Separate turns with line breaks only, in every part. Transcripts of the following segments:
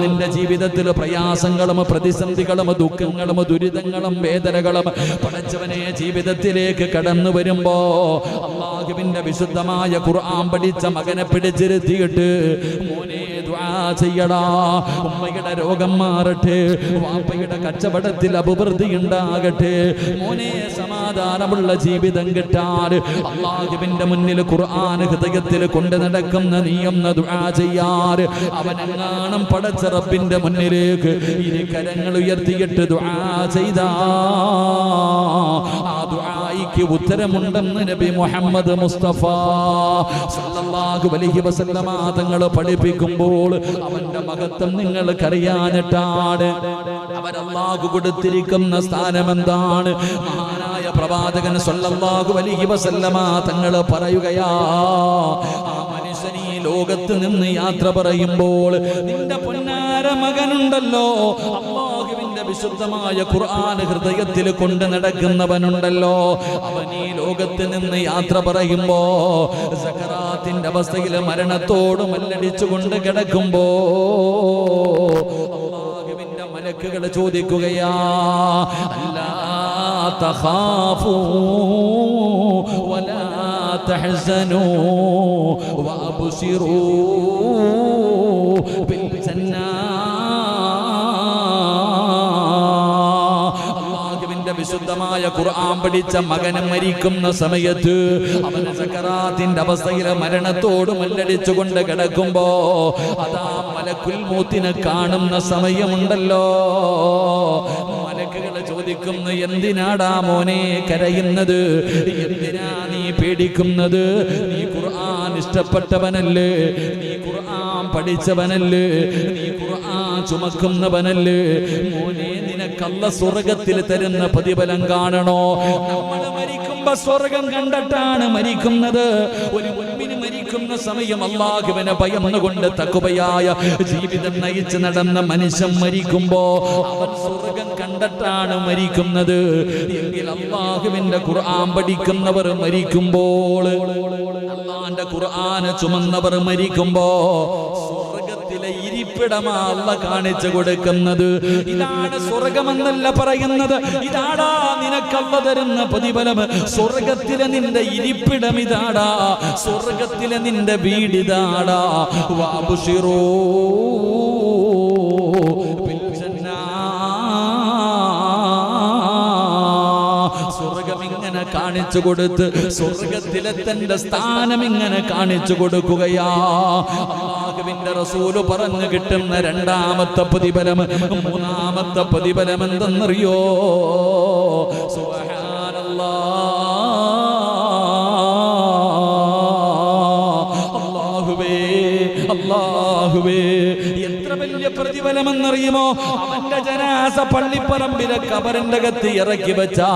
നിന്റെ ജീവിതത്തിൽ പ്രയാസങ്ങളും പ്രതിസന്ധികളും ദുഃഖങ്ങളും ദുരിതങ്ങളും വേദനകളും പടച്ചവനെ ജീവിതത്തിലേക്ക് കടന്നു വരുമ്പോ അല്ലാഹുവിന്റെ വിശുദ്ധമായ ഖുർആൻ പഠിച്ച മകനെ പിടിച്ചിരുത്തിയിട്ട് മോനെ ദുആ ചെയ്യടാ, ഉമ്മയുടെ രോഗം മാറട്ടെ, വാപ്പയുടെ കച്ചവടത്തിൽ അഭിവൃദ്ധി ഉണ്ടാകട്ടെ, മോനെ സമാധാനമുള്ള ജീവിതം കിട്ടാൻ അല്ലാഹുവിന്റെ മുന്നിൽ ഖുർആൻ ഹൃദയത്തിൽ കൊണ്ട് നടക്കുന്ന നീയൊന്ന് ദുആ ചെയ്യാൻ അവനെങ്ങാനും പടച്ച റബ്ബിന്റെ മുന്നിലേക്ക് ഇനി കരങ്ങൾ ഉയർത്തിയിട്ട് ദുആ ചെയ്താ ആ ദുആയിക്ക് ഉത്തരമുണ്ടെന്ന് നബി മുഹമ്മദ് മുസ്തഫ സല്ലല്ലാഹു അലൈഹി വസല്ലമ തങ്ങൾ പഠിപ്പിക്കുമ്പോൾ അവന്റെ മഹത്വം നിങ്ങൾക്കറിയാനിട്ടാണ്. അവൻ അല്ലാഹു കൊടുത്തിരിക്കുന്ന സ്ഥാനം എന്താണ്? മഹാനായ പ്രവാചകൻ സല്ലല്ലാഹു അലൈഹി വസല്ലമ തങ്ങൾ പറയുകയാ, ആ മനുഷ്യൻ ഈ ലോകത്ത് നിന്ന് യാത്ര പറയുമ്പോൾ നിന്റെ പൊന്നാര മകനുണ്ടല്ലോ, അല്ലാഹുവിന്റെ വിശുദ്ധമായ ഖുർആൻ ഹൃദയത്തിൽ കൊണ്ട് നടക്കുന്നവനുണ്ടല്ലോ, അവൻ ഈ ലോകത്ത് നിന്ന് യാത്ര പറയുമ്പോ സക്കറാത്തിന്റെ അവസ്ഥയിൽ മരണത്തോട് മല്ലടിച്ചുകൊണ്ട് കിടക്കുമ്പോ അല്ലാഹുവിന്റെ മലക്കുകൾ ചോദിക്കുകയാ, അല്ലാ തഖാഫൂ വലാ തഹ്സനൂ വഅബ്ശിറൂ ബിൽ ജന്നാ. വിശുദ്ധമായ ഖുർആൻ പഠിച്ച മകന് മരിക്കുന്ന സമയത്ത് അവന് സക്കറാത്തിന്റെ അവസ്ഥയിൽ മരണത്തോട് മല്ലടിച്ചുകൊണ്ട് കിടക്കുമ്പോ അതാ മലക്കുൽ മൗത്തിനെ കാണുന്ന സമയമുണ്ടല്ലോ, മലക്കുകൾ ചോദിക്കുന്നു, എന്തിനാടാ മോനെ കരയുന്നത്, എന്തിനാ നീ പേടിക്കുന്നത്, നീ ഖുർആൻ ഇഷ്ടപ്പെട്ടവനല്ലേ, നീ ഖുർആൻ പഠിച്ചവനല്ലേ, നീ ഖുർആൻ ചുമക്കുന്നവനല്ലേ, മോനെ നിനക്കല്ല സ്വർഗത്തിൽ തരുന്ന പ്രതിഫലം കാണണോ? നമ്മൾ മരിക്കുമ്പോ സ്വർഗം കണ്ടിട്ടാണ് മരിക്കുന്നത്. ഒരു മുഅ്മിന് മരിക്കുന്ന സമയം അല്ലാഹുവിനെ ഭയന്നുകൊണ്ട് തഖ്വയായ ജീവിതം നയിച്ച് നടന്ന മനുഷ്യൻ മരിക്കുമ്പോ അവൻ സ്വർഗം കണ്ടിട്ടാണ് മരിക്കുന്നത്. എങ്കിൽ അല്ലാഹുവിന്റെ ഖുർആൻ പഠിക്കുന്നവർ മരിക്കുമ്പോൾ, അല്ലാഹുവിന്റെ ഖുർആൻ ചുമന്നവർ മരിക്കുമ്പോ ഇരിപ്പിടമാ അല്ലാഹ് കാണിച്ചു കൊടുക്കുന്നത്. ഇതാണ് സ്വർഗമെന്നല്ല പറയുന്നത്, ഇതാടാ നിനക്കല്ല തരുന്ന പ്രതിഫലം. സ്വർഗത്തിലെ നിന്റെ ഇരിപ്പിടം ഇതാടാ, സ്വർഗത്തിലെ നിന്റെ വീടിതാടാ. വഅബ്ശിറൂ ബിൽ ജന്നാ. സ്വർഗം ഇങ്ങനെ കാണിച്ചു കൊടുത്ത് സ്വർഗത്തിലെ തന്റെ സ്ഥാനം ഇങ്ങനെ കാണിച്ചു കൊടുക്കുകയാ. അല്ലാഹുവിന്റെ റസൂല് പറഞ്ഞു കിട്ടുന്ന രണ്ടാമത്തെ പ്രതിഫലം, മൂന്നാമത്തെ പ്രതിഫലം എന്തെന്നറിയോ? അല്ലാഹുവേ, എത്ര വലിയ പ്രതിഫലമെന്നറിയുമോ? അവന്റെ ജനാസ പള്ളിപ്പറമ്പിലെ ഖബറിന്റെ അകത്ത് ഇറക്കി വെച്ചാ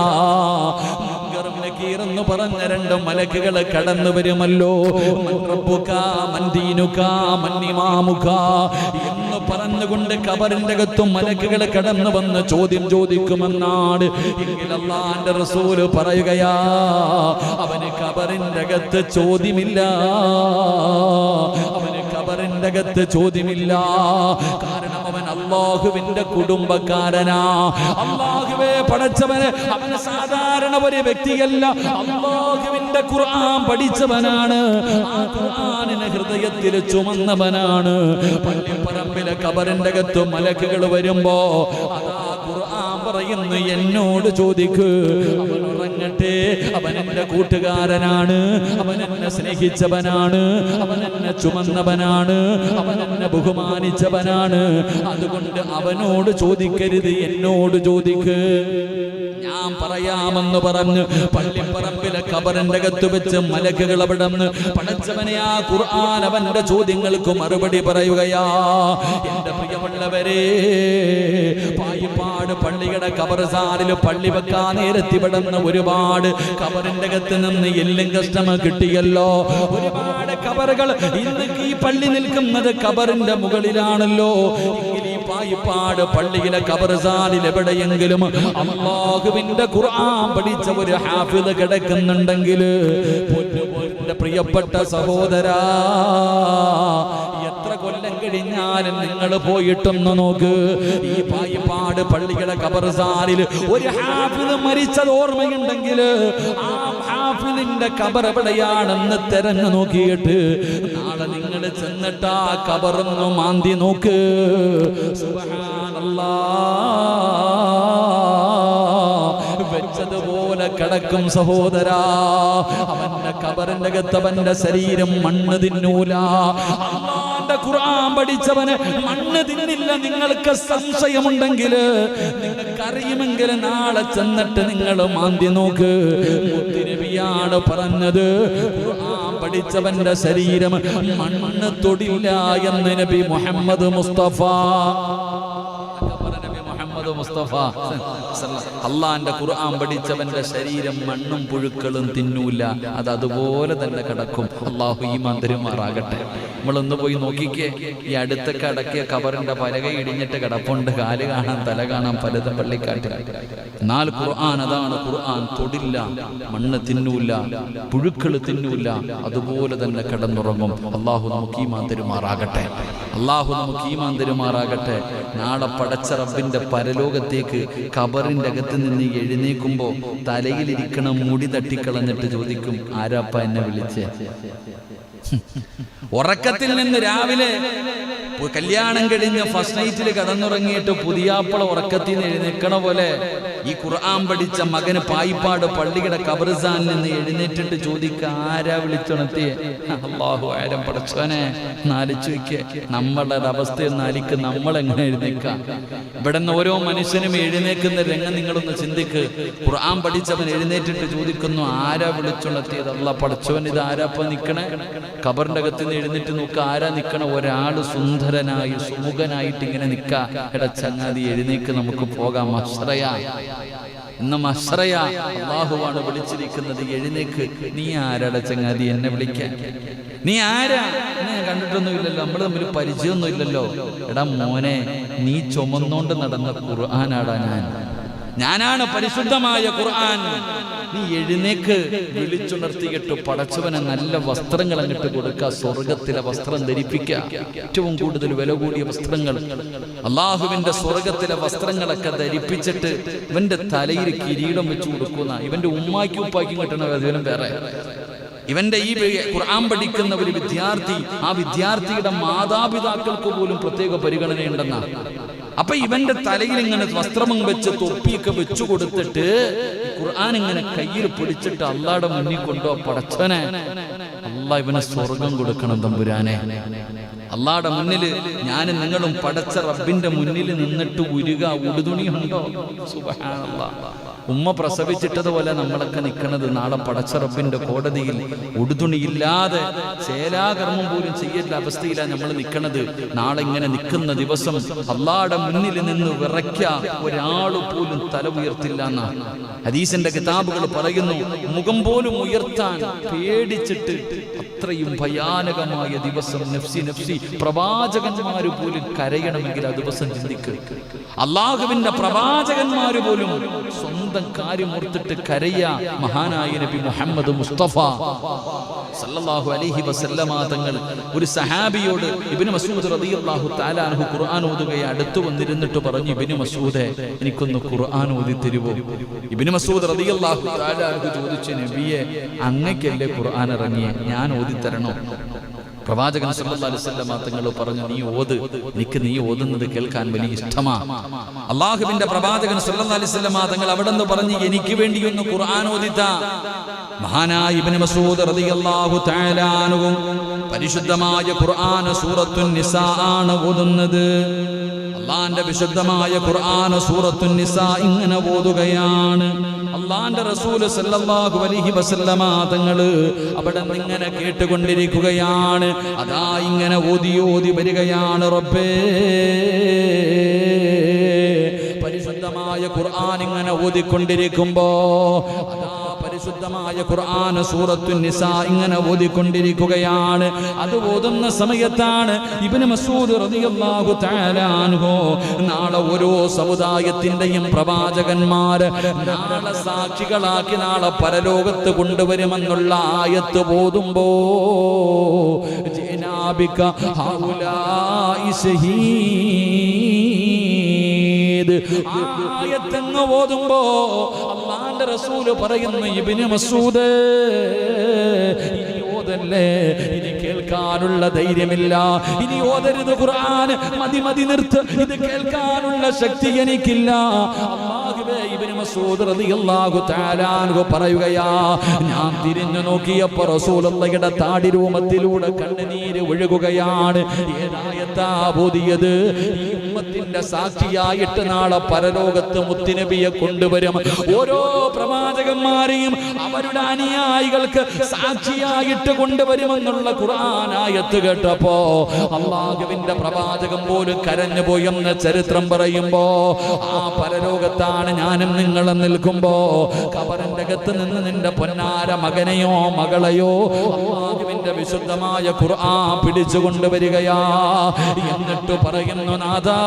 എന്ന് പറഞ്ഞ രണ്ട് മലക്കുകൾ കടന്നു വരുമല്ലോ. എന്ന് പറഞ്ഞുകൊണ്ട് ഖബറിന്റെ അകത്തും മലക്കുകൾ കടന്നു വന്ന് ചോദ്യം ചോദിക്കുമെന്നാണ്. എങ്കിൽ അല്ലാഹുവിന്റെ റസൂല് പറയുകയാ, അവന് ഖബറിന്റെ അകത്ത് ചോദ്യമില്ല, അവന് ഖബറിന്റെ അകത്ത് ചോദ്യമില്ല. കാരണം അവൻ അല്ലാഹുവിന്റെ കുടുംബക്കാരനാ. അല്ലാഹുവേ പടച്ചവന് അവന് സാധാരണ ഒരു വ്യക്തിയല്ല, അല്ലാഹുവിന്റെ ഖുർആൻ പഠിച്ചവനാണ്, ആ ഖുർആനിനെ ഹൃദയത്തിൽ ചുമന്നവനാണ്. പള്ളിപ്പറമ്പിലെ ഖബറിന്റെ അകത്ത് മലക്കുകൾ വരുമ്പോ അതാ ഖുർആൻ പറയുന്നു, എന്നോട് ചോദിക്ക്, അവൻ ഉറങ്ങട്ടെ, അവൻ എന്റെ കൂട്ടുകാരനാണ്, അവൻ എന്നെ സ്നേഹിച്ചവനാണ്, അവൻ എന്നെ ചുമന്നവനാണ്, അവൻ എന്നെ ബഹുമാനിച്ചവനാണ്. അതുകൊണ്ട് അവനോട് ചോദിക്കരുത്, എന്നോട് ചോദിക്ക്, ഞാൻ പറയാമെന്ന് പറഞ്ഞ് പള്ളിപ്പറമ്പിലെ ഖബറിന്റെ അകത്ത് വെച്ച് മലക്കുകൾ അവിടെ നിന്ന് പടച്ചവനെ ആ ഖുർആൻ അവന്റെ ചോദ്യങ്ങൾക്ക് മറുപടി പറയുകയാ. എന്റെ പ്രിയമുള്ളവരെ, പായിപ്പാട് പള്ളിയുടെ ഖബർസ്ഥാനിൽ പള്ളി വെക്കാൻ നേരത്തി വിടുന്ന ഒരുപാട് ഖബറിന്റെ അകത്ത് നിന്ന് എല്ലും കഷ്ടം കിട്ടിയല്ലോ. ഒരുപാട് ഖബറുകൾ ഇന്ന് ഈ പള്ളി നിൽക്കുന്നത് ഖബറിന്റെ മുകളിലാണല്ലോ. പായിപ്പാട് പള്ളിയിലെ ഖബർസ്ഥാനിൽ എവിടെയെങ്കിലും അല്ലാഹുവിന്റെ ഖുർആൻ പഠിച്ച ഒരു ഹാഫിദ് കിടക്കുന്നുണ്ടെങ്കിൽ, പ്രിയപ്പെട്ട സഹോദരാ, എത്ര കൊല്ലം കൊല്ലം കഴിഞ്ഞാലും നിങ്ങൾ പോയിട്ടൊന്ന് നോക്ക്, ഈ പായിപ്പാട് പള്ളിയുടെ ഖബർസ്ഥാനിൽ ഒരു ഹാഫിദ് മരിച്ചത് ഓർമ്മയുണ്ടെങ്കിൽ ആ ഹാഫിദിന്റെ ഖബർ എവിടെയാണെന്ന് തെരഞ്ഞു നോക്കിയിട്ട് നാളെ നിങ്ങൾ ചെന്നിട്ട് ആ ഖബറൊന്ന് മാന്തി നോക്ക്. സുബ്ഹാനല്ലാഹ്, വെച്ചതുപോലെ കിടക്കും സഹോദരാ. അവന്റെ ഖബറിന്റെ അകത്ത് അവന്റെ ശരീരം മണ്ണ് തിന്നൂല. അല്ലാഹുവിന്റെ ഖുർആൻ പഠിച്ചവന് മണ്ണ് തിന്നില്ല. നിങ്ങൾക്ക് സംശയമുണ്ടെങ്കിൽ, നിങ്ങൾക്കറിയുമെങ്കിൽ നാളെ ചെന്നിട്ട് നിങ്ങൾ മാന്തി നോക്ക്. മുത്തുനബിയാണ് പറഞ്ഞത്, ഖുർആൻ പഠിച്ചവന്റെ ശരീരം മണ്ണ് തൊടില്ല എന്ന് നബി മുഹമ്മദ് മുസ്തഫ. അള്ളാന്റെ ഖുർആൻ പഠിച്ചവന്റെ ശരീരം മണ്ണും പുഴുക്കളും തിന്നൂല, അത് അതുപോലെ തന്നെ കിടക്കും. അള്ളാഹു ഈമാൻ തരുമാറാകട്ടെ. നമ്മളൊന്ന് പോയി നോക്കിക്കേ, ഈ അടുത്തൊക്കെ അടക്കിയ ഖബറിന്റെ പലക ഇടിഞ്ഞിട്ട് കിടപ്പുണ്ട്. കാല് കാണാൻ, തല കാണാൻ, പലതും പള്ളിക്കാട്ടിൽ. എന്നാൽ ഖുർആൻ അതാണ്, ഖുർആൻ തൊടില്ല, മണ്ണ് തിന്നൂല, പുഴുക്കൾ തിന്നൂല, അതുപോലെ തന്നെ കിടന്നുറങ്ങും. അള്ളാഹു നമുക്ക് ഈമാൻ തരുമാറാകട്ടെ. അള്ളാഹു നമുക്ക് ഈമാൻ തരുമാറാകട്ടെ. നാളെ പടച്ച റബ്ബിന്റെ പരലോകത്തേക്ക് ഖബറിന്റെ അകത്ത് നിന്ന് എഴുന്നേക്കുമ്പോ തലയിലിരിക്കണ മുടി തട്ടിക്കളഞ്ഞിട്ട് ചോദിക്കും, ആരാപ്പ എന്നെ വിളിച്ചേ? ഉറക്കത്തിൽ നിന്ന് രാവിലെ കല്യാണം കഴിഞ്ഞ് ഫസ്റ്റ് നൈറ്റിൽ കടന്നുറങ്ങിയിട്ട് പുതിയാപ്പള ഉറക്കത്തിൽ നിന്ന് എഴുന്നേക്കണ പോലെ ഈ ഖുർആൻ പഠിച്ച മകന് പായിപ്പാട് പള്ളിയുടെ ഖബർസ്ഥാനിൽ നിന്ന് എഴുന്നേറ്റിട്ട് ചോദിക്ക, ആരാ വിളിച്ചുണർത്തിയേ? അല്ലാഹു ആരം പടച്ചോനെ. നാലിച്ചു വയ്ക്ക് നമ്മളുടെ അവസ്ഥയിൽ നാലിക്ക് നമ്മൾ എങ്ങനെ എഴുന്നേക്കാം? ഇവിടെ നിന്ന് ഓരോ മനുഷ്യനും എഴുന്നേക്കുന്ന രംഗം നിങ്ങളൊന്ന് ചിന്തിക്ക്. ഖുർആൻ പഠിച്ചവൻ എഴുന്നേറ്റിട്ട് ചോദിക്കുന്നു, ആരാ വിളിച്ചുണർത്തിയത്? അല്ലാ പടച്ചോൻ, ഇത് ആരാപ്പ നിക്കണേ? ഖബറിന്റെ അകത്ത് നിന്ന് എഴുന്നേറ്റ് നോക്ക, ആരാ നിക്കണ? ഒരാള് സുന്ദരനായി സുമുഖനായിട്ട് ഇങ്ങനെ നിക്ക. എടാ ചങ്ങാതി, എഴുന്നേക്ക്, നമുക്ക് പോകാം. മശ്റയാ, ഇന്ന് മശ്റയാ. അല്ലാഹുവാണ് വിളിച്ചിരിക്കുന്നത്, എഴുന്നേക്ക്. നീ ആരാടാ ചങ്ങാതി എന്നെ വിളിക്കാൻ? നീ ആരാ? എന്നെ കണ്ടിട്ടൊന്നും ഇല്ലല്ലോ, നമ്മൾ തമ്മിൽ പരിചയമൊന്നും ഇല്ലല്ലോ. എടാ മോനെ, നീ ചുമന്നോണ്ട് നടന്ന ഖുർആനാടാ ഞാനാണ് പരിശുദ്ധമായ ഖുർആൻ. നീ എഴുന്നേക്ക്. വിളിച്ചുണർത്തിയിട്ട് പടച്ചവനെ നല്ല വസ്ത്രങ്ങൾ അങ്ങോട്ട് കൊടുക്കുക, സ്വർഗത്തിലെ വസ്ത്രം ധരിപ്പിക്കുക. ഏറ്റവും കൂടുതൽ വില കൂടിയ വസ്ത്രങ്ങൾ, അള്ളാഹുവിന്റെ സ്വർഗത്തിലെ വസ്ത്രങ്ങളൊക്കെ ധരിപ്പിച്ചിട്ട് ഇവന്റെ തലയിൽ കിരീടം വെച്ചു കൊടുക്കുന്ന, ഇവന്റെ ഉമ്മാക്കും ഉപ്പാക്കും കിട്ടണ അതിലും വേറെ. ഇവന്റെ ഈ ഖുർആൻ പഠിക്കുന്ന ഒരു വിദ്യാർത്ഥി, ആ വിദ്യാർത്ഥിയുടെ മാതാപിതാക്കൾക്ക് പോലും പ്രത്യേക പരിഗണനയുണ്ടെന്നാണ്. അപ്പൊ ഇവന്റെ തലയിൽ ഇങ്ങനെ വസ്ത്രവും വെച്ച് തൊപ്പിയൊക്കെ വെച്ചു കൊടുത്തിട്ട് ഖുർആൻ ഇങ്ങനെ കയ്യിൽ പിടിച്ചിട്ട് അള്ളാടെ മുന്നിൽ കൊണ്ടോ, പടച്ചവനെ, അള്ളാ ഇവന് സ്വർഗം കൊടുക്കണം തമ്പുരാനെ. അള്ളാടെ മുന്നിൽ ഞാനും നിങ്ങളും പടച്ച റബ്ബിന്റെ മുന്നിൽ നിന്നിട്ട് ഉരുക. ഉടുതുണിയുണ്ടോ? സുബ്ഹാനല്ലാഹ്. ഉമ്മ പ്രസവിച്ചിട്ടതുപോലെ നമ്മളൊക്കെ നിൽക്കുന്നത് നാളെ പടച്ച റബ്ബിന്റെ കോടതിയിൽ ഉടുതുണിയില്ലാതെ ചേലാകർമ്മം പോലും ചെയ്യേണ്ട അവസ്ഥയിലാണ് നമ്മൾ നിൽക്കുന്നത്. നാളെ ഇങ്ങനെ നിൽക്കുന്ന ദിവസം അള്ളാടെ മുന്നിൽ നിന്ന് വിറയ്ക്ക ഒരാൾ പോലും തല ഉയർത്തില്ല എന്നാണ് ഹദീസിന്റെ കിതാബുകൾ പറയുന്നു. മുഖം പോലും ഉയർത്താൻ പേടിച്ചിട്ട് അത്രയും ഭയാനകമായ ദിവസം. നഫ്സി നഫ്സി, പ്രവാചകന്മാര് പോലും കരയണമെങ്കിൽ ആ ദിവസം ചിന്തിക്കുക. അള്ളാഹുവിന്റെ പ്രവാചകന്മാര് പോലും സ്വന്തം കാര്യം ഓർത്തിട്ട് കരയ. മഹാനായ നബി മുഹമ്മദ് മുസ്തഫ സല്ലല്ലാഹു അലൈഹി വസല്ലമ തങ്ങൾ ഒരു സഹാബിയോട്, ഇബ്നു മസ്ഊദ് റളിയല്ലാഹു തആല അൻഹു ഖുർആൻ ഓതുകയെ അടുത്ത് വന്നിരുന്നിട്ട് പറഞ്ഞു, ഇബ്നു മസ്ഊദേ, എനിക്കൊന്ന് ഖുർആൻ ഓതി തരുവോ? ഇബ്നു മസ്ഊദ് റളിയല്ലാഹു തആല അൻഹു ചോദിച്ചു, നബിയെ, അങ്ങക്കല്ലേ ഖുർആൻ ഇറങ്ങിയേ, ഞാൻ ഓതി തരണോ? പ്രവാചകൻ സല്ലല്ലാഹു അലൈഹി വസല്ലം തങ്ങൾ പറഞ്ഞു, നീ ഓത്, എനിക്ക് നീ ഓതുന്നത് കേൾക്കാൻ വലിയ ഇഷ്ടമാണ്. അള്ളാഹുവിന്റെ പ്രവാചകൻ സല്ലല്ലാഹു അലൈഹി വസല്ലം തങ്ങൾ അവിടെ നിന്ന് പറഞ്ഞു, എനിക്ക് വേണ്ടി ഒന്ന് ഖുർആൻ ഓതിത്താ. മഹാനായ ഇബ്നു മസ്ഊദ് റളിയല്ലാഹു തആല അൻഹു പരിശുദ്ധമായ ഖുർആൻ സൂറത്തുൻ നിസാ ആണ് ഓതുന്നത്. അള്ളാന്റെ വിശുദ്ധമായ ഖുർആൻ സൂറത്തുൻ നിസാ ഇങ്ങനെ ഓതുകയാണ്. അള്ളാന്റെ റസൂൽ സല്ലല്ലാഹു അലൈഹി വസല്ലമ തങ്ങള് അവിടെ ഇങ്ങനെ കേട്ടുകൊണ്ടിരിക്കുകയാണ്. അതാ ഇങ്ങനെ ഓതി ഓതി വരികയാണ്. റബ്ബേ, പരിശുദ്ധമായ ഖുർആൻ ഇങ്ങനെ ഓതിക്കൊണ്ടിരിക്കുമ്പോ അതാ പരിശുദ്ധ പരിശുദ്ധമായ ഖുർആൻ സൂറത്തുൻ നിസാ ഇങ്ങനെ ഓതിക്കൊണ്ടിരിക്കുകയാണ്. അത് ഓതുന്ന സമയത്താണ് ഇബ്നു മസ്ഊദ് റളിയല്ലാഹു തആല അൻഹു നാളെ ഓരോ സമുദായത്തിന്റെയും പ്രവാചകന്മാർ നാളെ സാക്ഷികളാക്കി നാളെ പരലോകത്ത് കൊണ്ടുവരുമെന്നുള്ള ആയത്ത് ഓതുമ്പോ ജനാബിക ഹൗലാഇ ശഹീദ് ആയത്തങ്ങ് ഓതുമ്പോ അല്ലാഹുവിന്റെ റസൂല് പറയുന്നു ഇബ്നു മസ്ഊദ് ഇനി ഓതല്ലേ, ഇനി കേൾക്കാനുള്ള ധൈര്യമില്ല, ഇനി ഓതരുത് ഖുർആൻ, മതി നിർത്ത്, ഇത് കേൾക്കാനുള്ള ശക്തി എനിക്കില്ല. അല്ലാഹുവേ, ഇബ്നു മസ്ഊദ് റളിയല്ലാഹു തആല അൻഹു പറയുകയാ, ഞാൻ തിരിഞ്ഞു നോക്കിയപ്പോൾ റസൂലുള്ളാഹിയുടെ താടിരൂമത്തിലൂടെ കണ്ണുനീര് ഒഴുകുകയാണ്. ഏതായത്താ ഓതിയത്? ഈ ഉമ്മത്തിന്റെ സാക്ഷിയായിട്ട് നാളെ പരലോകത്ത് മുത്തുനബിയെ കൊണ്ടുവരും. ഓരോ പ്രവാചകന്മാരെയും അവരുടെ അനുയായികൾക്ക് സാക്ഷിയായിട്ട് കൊണ്ടുവരുമെന്നുള്ള ഖുർആനായത്ത് കേട്ടപ്പോ അല്ലാഹുവിന്റെ പ്രവാചകൻ പോലും കരഞ്ഞു പോയെന്ന് ചരിത്രം പറയുമ്പോ ആ പരലോകത്താണ് ഞാനും നിങ്ങളും നിൽക്കുമ്പോ ഖബറിന്റെ അകത്ത് നിന്ന് നിന്റെ പൊന്നാര മകനെയോ മകളെയോ അല്ലാഹുവിന്റെ വിശുദ്ധമായ ഖുർആൻ പിടിച്ചു കൊണ്ടുവരികയാ. എന്നിട്ട് പറയുന്നു, നാഥാ,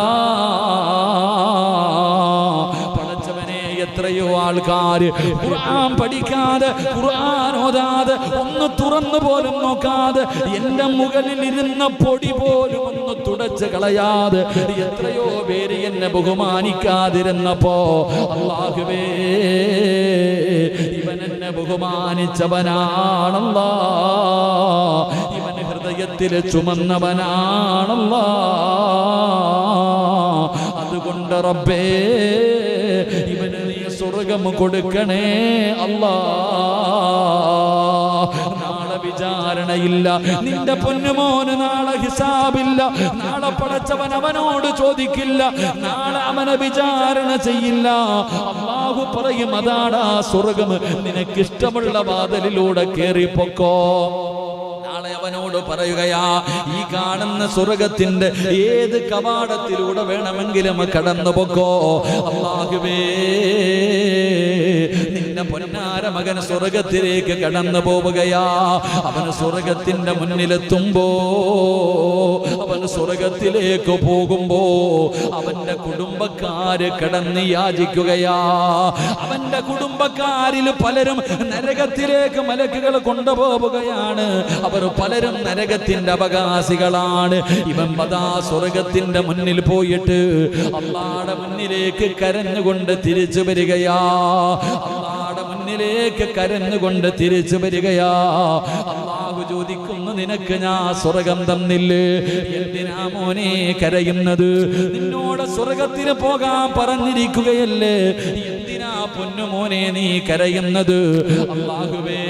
എത്രയോ ആൾക്കാർ ഖുർആൻ പഠിക്കാതെ ഖുർആൻ ഓതാതെ ഒന്ന് തുറന്നു പോലും നോക്കാതെ എന്റെ മുകളിൽ ഇരുന്ന പൊടി പോലും ഒന്ന് തുടച്ച് കളയാതെ എത്രയോ പേര് എന്നെ ബഹുമാനിക്കാതിരുന്നപ്പോ അല്ലാഹുവേ, ഇവൻ എന്നെ ബഹുമാനിച്ചവനാണല്ലാ, ഇവൻ ഹൃദയത്തിൽ ചുമന്നവനാണല്ലാ. അതുകൊണ്ട് റബ്ബേ, ഇവന് നീ സ്വർഗം കൊടുക്കണേ അല്ലാ. നാളെ വിചാരണയില്ല, നിന്റെ പൊന്നുമോന് നാളെ ഹിസാബില്ല, നാളെ പടച്ചവൻ അവനോട് ചോദിക്കില്ല, നാളെ അവനെ വിചാരണ ചെയ്യില്ല. അല്ലാഹു പറയും, അതാടാ സ്വർഗം, നിനക്കിഷ്ടമുള്ള വാതിലിലൂടെ കേറിപ്പോക്കോ. നാളെ അവനോട് പറയുകയാ, ഈ കാണുന്ന സ്വർഗത്തിന്റെ ഏത് കവാടത്തിലൂടെ വേണമെങ്കിലും കടന്നു പൊക്കോ. അല്ലാഹുവേ, നിന്റെ പൊന്നാര മകൻ സ്വർഗത്തിലേക്ക് കടന്നു പോവുകയാ. അവൻ സ്വർഗത്തിന്റെ മുന്നിലെത്തുമ്പോ, അവൻ സ്വർഗത്തിലേക്ക് പോകുമ്പോ അവന്റെ കുടുംബക്കാര് കടന്ന് യാചിക്കുകയാ. അവന്റെ കുടുംബക്കാരിൽ പലരും നരകത്തിലേക്ക് മലക്കുകൾ കൊണ്ടുപോവുകയാണ്. അവർ പലരും നരകത്തിന്റെ അവകാശികളാണ്. ഇവൻ പദാ സ്വർഗത്തിന്റെ മുന്നിൽ പോയിട്ട് അല്ലാഹുവിന്റെ മുന്നിലേക്ക് കരഞ്ഞുകൊണ്ട് തിരിച്ചു വരികയാ. അല്ലാഹുവിന്റെ മുന്നിലേക്ക് കരഞ്ഞുകൊണ്ട് തിരിച്ചു വരികയാ. അല്ലാഹു ചോദിക്കുന്നു, നിനക്ക് ഞാൻ സ്വർഗം തന്നില്ലേ, എന്തിനാ മോനെ കരയുന്നത്? നിന്നോട് സ്വർഗത്തിന് പോകാൻ പറഞ്ഞിരിക്കുകയല്ലേ, എന്തിനാ പൊന്നുമോനെ നീ കരയുന്നത്? അല്ലാഹുവേ,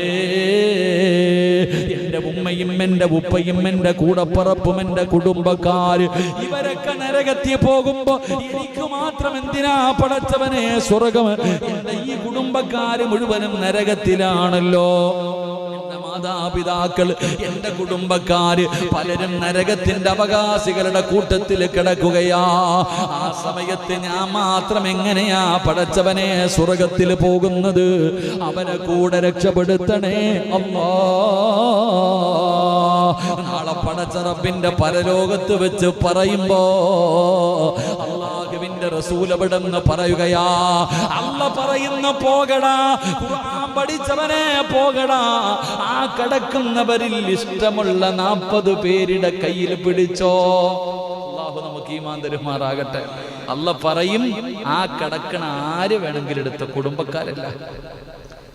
എന്റെ ഉമ്മയും എന്റെ ഉപ്പയും എന്റെ കൂടപ്പറപ്പും എന്റെ കുടുംബക്കാര് ഇവരൊക്കെ നരകത്തിൽ പോകുമ്പോ എനിക്ക് മാത്രം എന്തിനാ പടച്ചവനെ സ്വർഗം? എന്റെ ഈ കുടുംബക്കാര് മുഴുവനും നരകത്തിലാണല്ലോ. മാതാപിതാക്കൾ, എന്റെ കുടുംബക്കാര് പലരും നരകത്തിന്റെ അവകാശികളുടെ കൂട്ടത്തിൽ കിടക്കുകയാ. ആ സമയത്ത് ഞാൻ മാത്രം എങ്ങനെയാ പടച്ചവനെ സ്വർഗത്തിൽ പോകുന്നത്? അവരെ കൂടെ രക്ഷപ്പെടുത്തണേ അല്ലാ. നാളെ പടച്ച റബ്ബിന്റെ പരലോകത്ത് വെച്ച് പറയുമ്പോ അല്ലാഹുവിന്റെ റസൂൽ അവിടെന്ന് പറയുകയാ, അല്ല പറയുന്ന പോകടാ, ഖുർആൻ പഠിച്ചവനെ പോകടാ. ആ കടക്കുന്നവരിൽ ഇഷ്ടമുള്ള 40 പേരുടെ കയ്യിൽ പിടിച്ചോ. അല്ലാഹു നമുക്ക് ഈമാൻ തരുമാറാകട്ടെ. അല്ല പറയും, ആ കടക്കണ ആര് വേണമെങ്കിലും എടുത്ത കുടുംബക്കാരല്ല,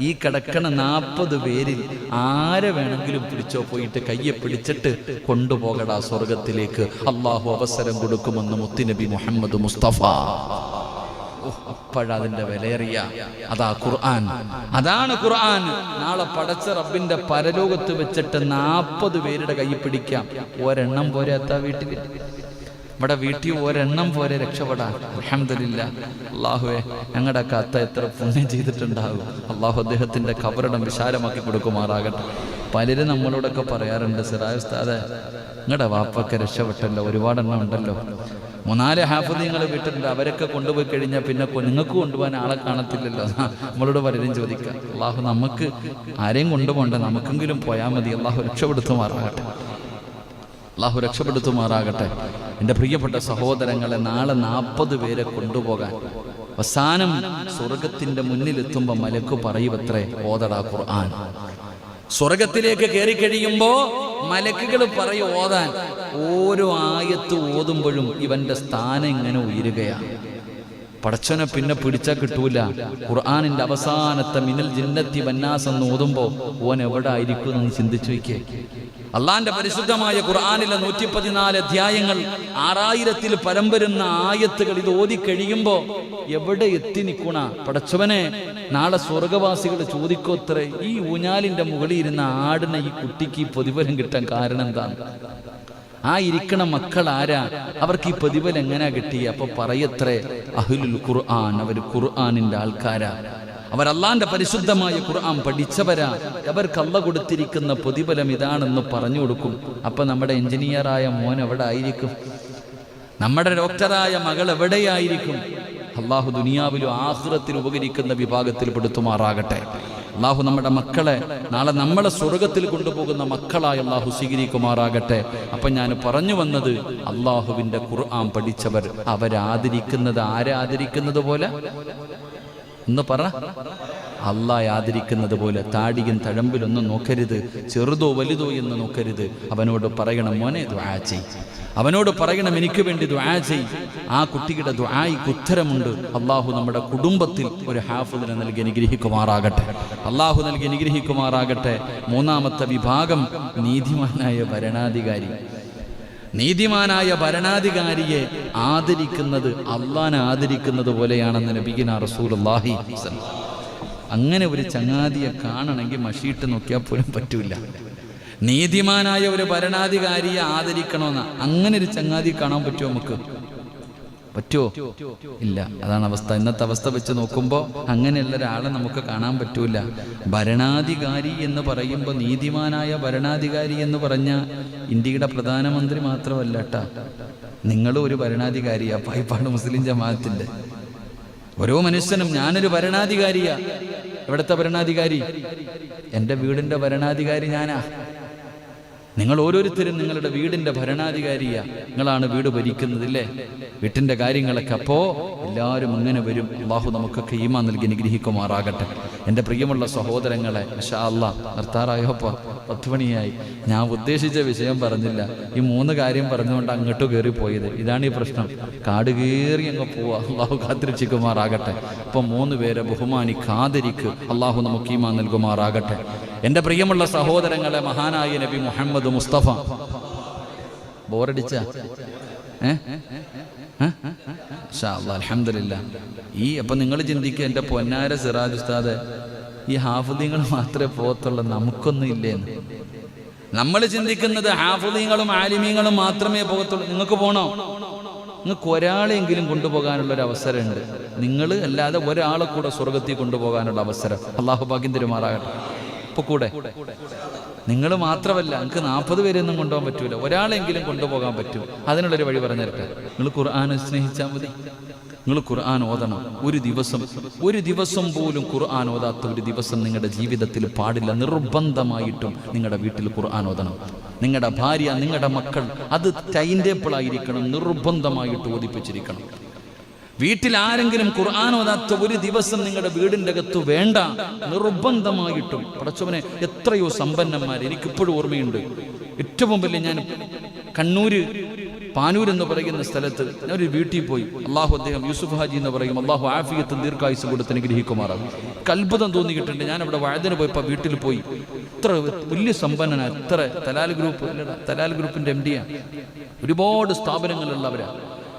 ഈ കിടക്കണ 40 പേരിൽ ആരെ വേണമെങ്കിലും പിടിച്ചോ, പോയിട്ട് കയ്യെ പിടിച്ചിട്ട് കൊണ്ടുപോകടാ സ്വർഗത്തിലേക്ക്. അള്ളാഹു അവസരം കൊടുക്കുമെന്ന് മുത്തുനബി മുഹമ്മദ് മുസ്തഫ. അപ്പോഴതിന്റെ വിലയേറിയ അതാ ഖുർആൻ, അതാണ് ഖുർആൻ. നാളെ പടച്ച റബ്ബിന്റെ പരലോകത്ത് വെച്ചിട്ട് 40 പേരുടെ കൈ പിടിക്കാം. ഒരെണ്ണം പോരെ എത്താ വീട്ടിൽ? ഇവിടെ വീട്ടിൽ ഒരെണ്ണം പോരെ രക്ഷപ്പെടാൻ? അൽഹംദുലില്ലാഹ്. അല്ലാഹുവേ, ഞങ്ങളുടെ കത്ത എത്ര പുണ്യം ചെയ്തിട്ടുണ്ടാകും. അള്ളാഹു അദ്ദേഹത്തിന്റെ ഖബറിടം വിശാലമാക്കി കൊടുക്കുമാറാകട്ടെ. പലരും നമ്മളോടൊക്കെ പറയാറുണ്ട്, സിറാജ് ഉസ്താദേ, നിങ്ങളുടെ വാപ്പൊക്കെ രക്ഷപ്പെട്ടല്ലോ, ഒരുപാടെണ്ണം ഉണ്ടല്ലോ. 3-4 ഹാഫിദീങ്ങൾ വീട്ടിലുണ്ട്. അവരൊക്കെ കൊണ്ടുപോയി കഴിഞ്ഞാൽ പിന്നെ നിങ്ങൾക്ക് കൊണ്ടുപോകാൻ ആളെ കാണത്തില്ലല്ലോ. നമ്മളോട് പലരും ചോദിക്കുക. അള്ളാഹു നമുക്ക് ആരെയും കൊണ്ടുപോകണ്ട, നമുക്കെങ്കിലും പോയാൽ മതി. അള്ളാഹു രക്ഷപ്പെടുത്തുമാറാകട്ടെ, അള്ളാഹു രക്ഷപ്പെടുത്തുമാറാകട്ടെ. എൻ്റെ പ്രിയപ്പെട്ട സഹോദരങ്ങളെ, നാളെ 40 പേരെ കൊണ്ടുപോകാൻ അവസാനം സ്വർഗത്തിൻ്റെ മുന്നിലെത്തുമ്പോൾ മലക്ക് പറയുവത്രേ, ഓതടാ ഖുർആൻ. സ്വർഗത്തിലേക്ക് കയറി കഴിയുമ്പോൾ മലക്കുകൾ പറയും ഓതാൻ. ഓരോ ആയത്ത് ഓതുമ്പോഴും ഇവന്റെ സ്ഥാനം ഇങ്ങനെ ഉയരുകയാണ്. പടച്ചവനെ പിന്നെ പിടിച്ചാൽ കിട്ടൂല. ഖുർആനിന്റെ അവസാനത്തെ മിനൽ ജിന്നത്തി വന്നാസ് എന്ന് ഓതുമ്പോ ഓൻ എവിടെ ആയിരിക്കും എന്ന് ചിന്തിച്ചു വയ്ക്കേ. അള്ളാന്റെ പരിശുദ്ധമായ ഖുർആനിലെ 114 അധ്യായങ്ങൾ, 6000-ൽ പരം വരുന്ന ആയത്തുകൾ ഇത് ഓതി കഴിയുമ്പോ എവിടെ എത്തി നിൽക്കണ പടച്ചവനെ. നാളെ സ്വർഗവാസികൾ ചോദിക്കോത്രേ, ഈ ഊഞ്ഞാലിന്റെ മുകളിൽ ഇരുന്ന ആടിന ഈ കുട്ടിക്ക് ഈ പ്രതിഫലം കിട്ടാൻ കാരണം എന്താണ്? ആ ഇരിക്കണ മക്കൾ ആരാ? അവർക്ക് ഈ പ്രതിഫലം എങ്ങനെയാ കിട്ടി? അപ്പൊ പറയത്രേ, അഹ്ലുൽ ഖുർആൻ, അവർ ഖുർആനിന്റെ ആൾക്കാരാ, അവർ അള്ളാന്റെ പരിശുദ്ധമായ ഖുർആൻ പഠിച്ചവരാ, അവർക്ക് അള്ള കൊടുത്തിരിക്കുന്ന പ്രതിഫലം ഇതാണെന്ന് പറഞ്ഞു കൊടുക്കും. അപ്പൊ നമ്മുടെ എഞ്ചിനീയറായ മോൻ എവിടെ ആയിരിക്കും? നമ്മുടെ ഡോക്ടറായ മകൾ എവിടെയായിരിക്കും? അള്ളാഹു ദുനിയാവിലും ആഖിറത്തിലും ഉപകരിക്കുന്ന വിഭാഗത്തിൽ പെടുത്തുമാറാകട്ടെ. അള്ളാഹു നമ്മുടെ മക്കളെ നാളെ നമ്മളെ സ്വർഗത്തിൽ കൊണ്ടുപോകുന്ന മക്കളായി അള്ളാഹു സ്വീകരിക്കുമാറാകട്ടെ. അപ്പൊ ഞാൻ പറഞ്ഞു വന്നത്, അള്ളാഹുവിന്റെ ഖുർആൻ പഠിച്ചവർ അവരാദരിക്കുന്നത് ആരാദരിക്കുന്നത് പോലെ ഒന്ന് പറ. അള്ളാഹ് ആദരിക്കുന്നത് പോലെ. താടിയും തഴമ്പിലൊന്നും നോക്കരുത്, ചെറുതോ വലുതോ എന്ന് നോക്കരുത്. അവനോട് പറയണം, മോനെ ദുആ ചെയ്. അവനോട് പറയണം, എനിക്ക് വേണ്ടി ദുആ ചെയ്. ആ കുട്ടിയുടെ ദുആയ്ക്ക് ഉത്തരമുണ്ട്. അള്ളാഹു നമ്മുടെ കുടുംബത്തിൽ ഒരു ഹാഫിദിനെ നൽകി അനുഗ്രഹിക്കുമാറാകട്ടെ. അള്ളാഹു നൽകി അനുഗ്രഹിക്കുമാറാകട്ടെ. 3-ാമത്തെ വിഭാഗം നീതിമാനായ ഭരണാധികാരി. നീതിമാനായ ഭരണാധികാരിയെ ആദരിക്കുന്നത് അള്ളാനെ ആദരിക്കുന്നത് പോലെയാണെന്ന് നബിയിന റസൂലുള്ളാഹി. അങ്ങനെ ഒരു ചങ്ങാതിയെ കാണണമെങ്കിൽ മഷീട്ട് നോക്കിയാൽ പോലും പറ്റൂല. നീതിമാനായ ഒരു ഭരണാധികാരിയെ ആദരിക്കണമെന്ന് അങ്ങനെ ഒരു ചങ്ങാതി കാണാൻ പറ്റുമോ? നമുക്ക് പറ്റുമോ? ഇല്ല. അതാണ് അവസ്ഥ. ഇന്നത്തെ അവസ്ഥ വെച്ച് നോക്കുമ്പോൾ അങ്ങനെയുള്ള ഒരാളെ നമുക്ക് കാണാൻ പറ്റൂല. ഭരണാധികാരി എന്ന് പറയുമ്പോൾ, നീതിമാനായ ഭരണാധികാരി എന്ന് പറഞ്ഞ ഇന്ത്യയുടെ പ്രധാനമന്ത്രി മാത്രമല്ല കേട്ടാ, നിങ്ങളും ഒരു ഭരണാധികാരിയാ. പായിപ്പാട് മുസ്ലിം ജമാഅത്തിന്റെ ഓരോ മനുഷ്യനും ഞാനൊരു ഭരണാധികാരിയാ. എവിടുത്തെ ഭരണാധികാരി? എൻ്റെ വീടിന്റെ ഭരണാധികാരി ഞാനാ. നിങ്ങൾ ഓരോരുത്തരും നിങ്ങളുടെ വീടിന്റെ ഭരണാധികാരിയാ. നിങ്ങളാണ് വീട് ഭരിക്കുന്നതില്ലേ, വീട്ടിന്റെ കാര്യങ്ങളൊക്കെ. അപ്പോ എല്ലാവരും അങ്ങനെ വരും. അള്ളാഹു നമുക്കൊക്കെ ഈമാൻ നൽകി അനുഗ്രഹിക്കുമാറാകട്ടെ. എൻ്റെ പ്രിയമുള്ള സഹോദരങ്ങളെ, ഇൻഷാ അല്ലാഹ് നിർത്താറായപ്പോ 10 മണിയായി. ഞാൻ ഉദ്ദേശിച്ച വിഷയം പറഞ്ഞില്ല. ഈ 3 കാര്യം പറഞ്ഞുകൊണ്ട് അങ്ങോട്ട് കയറി പോയത്. ഇതാണ് ഈ പ്രശ്നം. കാട് കയറി അങ്ങ് പോവാ. അള്ളാഹു കാത്തിരക്ഷിക്കുമാറാകട്ടെ. അപ്പം 3 പേരെ ബഹുമാനിക്കാതിരിക്ക്. അള്ളാഹു നമുക്ക് ഈമാൻ നൽകുമാറാകട്ടെ. എൻ്റെ പ്രിയമുള്ള സഹോദരങ്ങളെ, മഹാനായ നബി മുഹമ്മദ് മുസ്തഫ. ബോറടിച്ച അൽഹംദുലില്ലാ. അപ്പൊ നിങ്ങൾ ചിന്തിക്കുക, എൻ്റെ പൊന്നാര സിറാജ് ഉസ്താദ്, ഈ ഹാഫിദീങ്ങൾ മാത്രമേ പോകത്തുള്ളൂ, നമുക്കൊന്നും ഇല്ലേന്ന്. നമ്മൾ ചിന്തിക്കുന്നത് ഹാഫിദീങ്ങളും ആലിമീങ്ങളും മാത്രമേ പോകത്തുള്ളൂ. നിങ്ങൾക്ക് പോകണോ? നിങ്ങൾക്ക് ഒരാളെങ്കിലും കൊണ്ടുപോകാനുള്ളൊരു അവസരമുണ്ട്. നിങ്ങൾ അല്ലാതെ ഒരാളെ കൂടെ സ്വർഗത്തിൽ കൊണ്ടുപോകാനുള്ള അവസരം അള്ളാഹു ഭാഗ്യം തരുമാറാകട്ടെ. ഇപ്പൊ കൂടെ നിങ്ങൾ മാത്രമല്ല, നിങ്ങൾക്ക് 40 പേരെയൊന്നും കൊണ്ടുപോകാൻ പറ്റൂല. ഒരാളെങ്കിലും കൊണ്ടുപോകാൻ പറ്റും. അതിനുള്ളൊരു വഴി പറഞ്ഞു തരട്ടെ. നിങ്ങൾ ഖുർആനെ സ്നേഹിച്ചാൽ മതി. നിങ്ങൾ ഖുർആൻ ഓതണം. ഒരു ദിവസം പോലും ഖുർആൻ ഓതാത്ത ഒരു ദിവസം നിങ്ങളുടെ ജീവിതത്തിൽ പാടില്ല. നിർബന്ധമായിട്ടും നിങ്ങളുടെ വീട്ടിൽ ഖുർആൻ ഓതണം. നിങ്ങളുടെ ഭാര്യ, നിങ്ങളുടെ മക്കൾ, അത് ടൈം ടേബിൾ ആയിരിക്കണം. നിർബന്ധമായിട്ട് ഓതിപ്പിച്ചിരിക്കണം. വീട്ടിൽ ആരെങ്കിലും ഖുർആൻ ഓതാത്ത ഒരു ദിവസം നിങ്ങളുടെ വീടിൻ്റെ അകത്ത് വേണ്ട. നിർബന്ധമായിട്ടും. പടച്ചവനെ, എത്രയോ സമ്പന്നന്മാർ എനിക്കിപ്പോഴും ഓർമ്മയുണ്ട്. ഏറ്റവും വലിയ, ഞാൻ കണ്ണൂര് പാനൂർ എന്ന് പറയുന്ന സ്ഥലത്ത് ഒരു വീട്ടിൽ പോയി. അള്ളാഹു അദ്ദേഹം യൂസുഫ് ഹാജി എന്ന് പറയും, അള്ളാഹു ആഫിയത്തും ദീർഘായുസ് കൊടുത്ത് അനുഗ്രഹിക്കുമാറാകും. അത്ഭുതം തോന്നിയിട്ടുണ്ട്. ഞാൻ അവിടെ വഴുതിന് പോയപ്പോൾ വീട്ടിൽ പോയി. ഇത്ര വലിയ സമ്പന്നനാ, ഇത്ര തലാൽ ഗ്രൂപ്പിന്റെ MD ആണ്. ഒരുപാട് സ്ഥാപനങ്ങളുള്ളവരാ.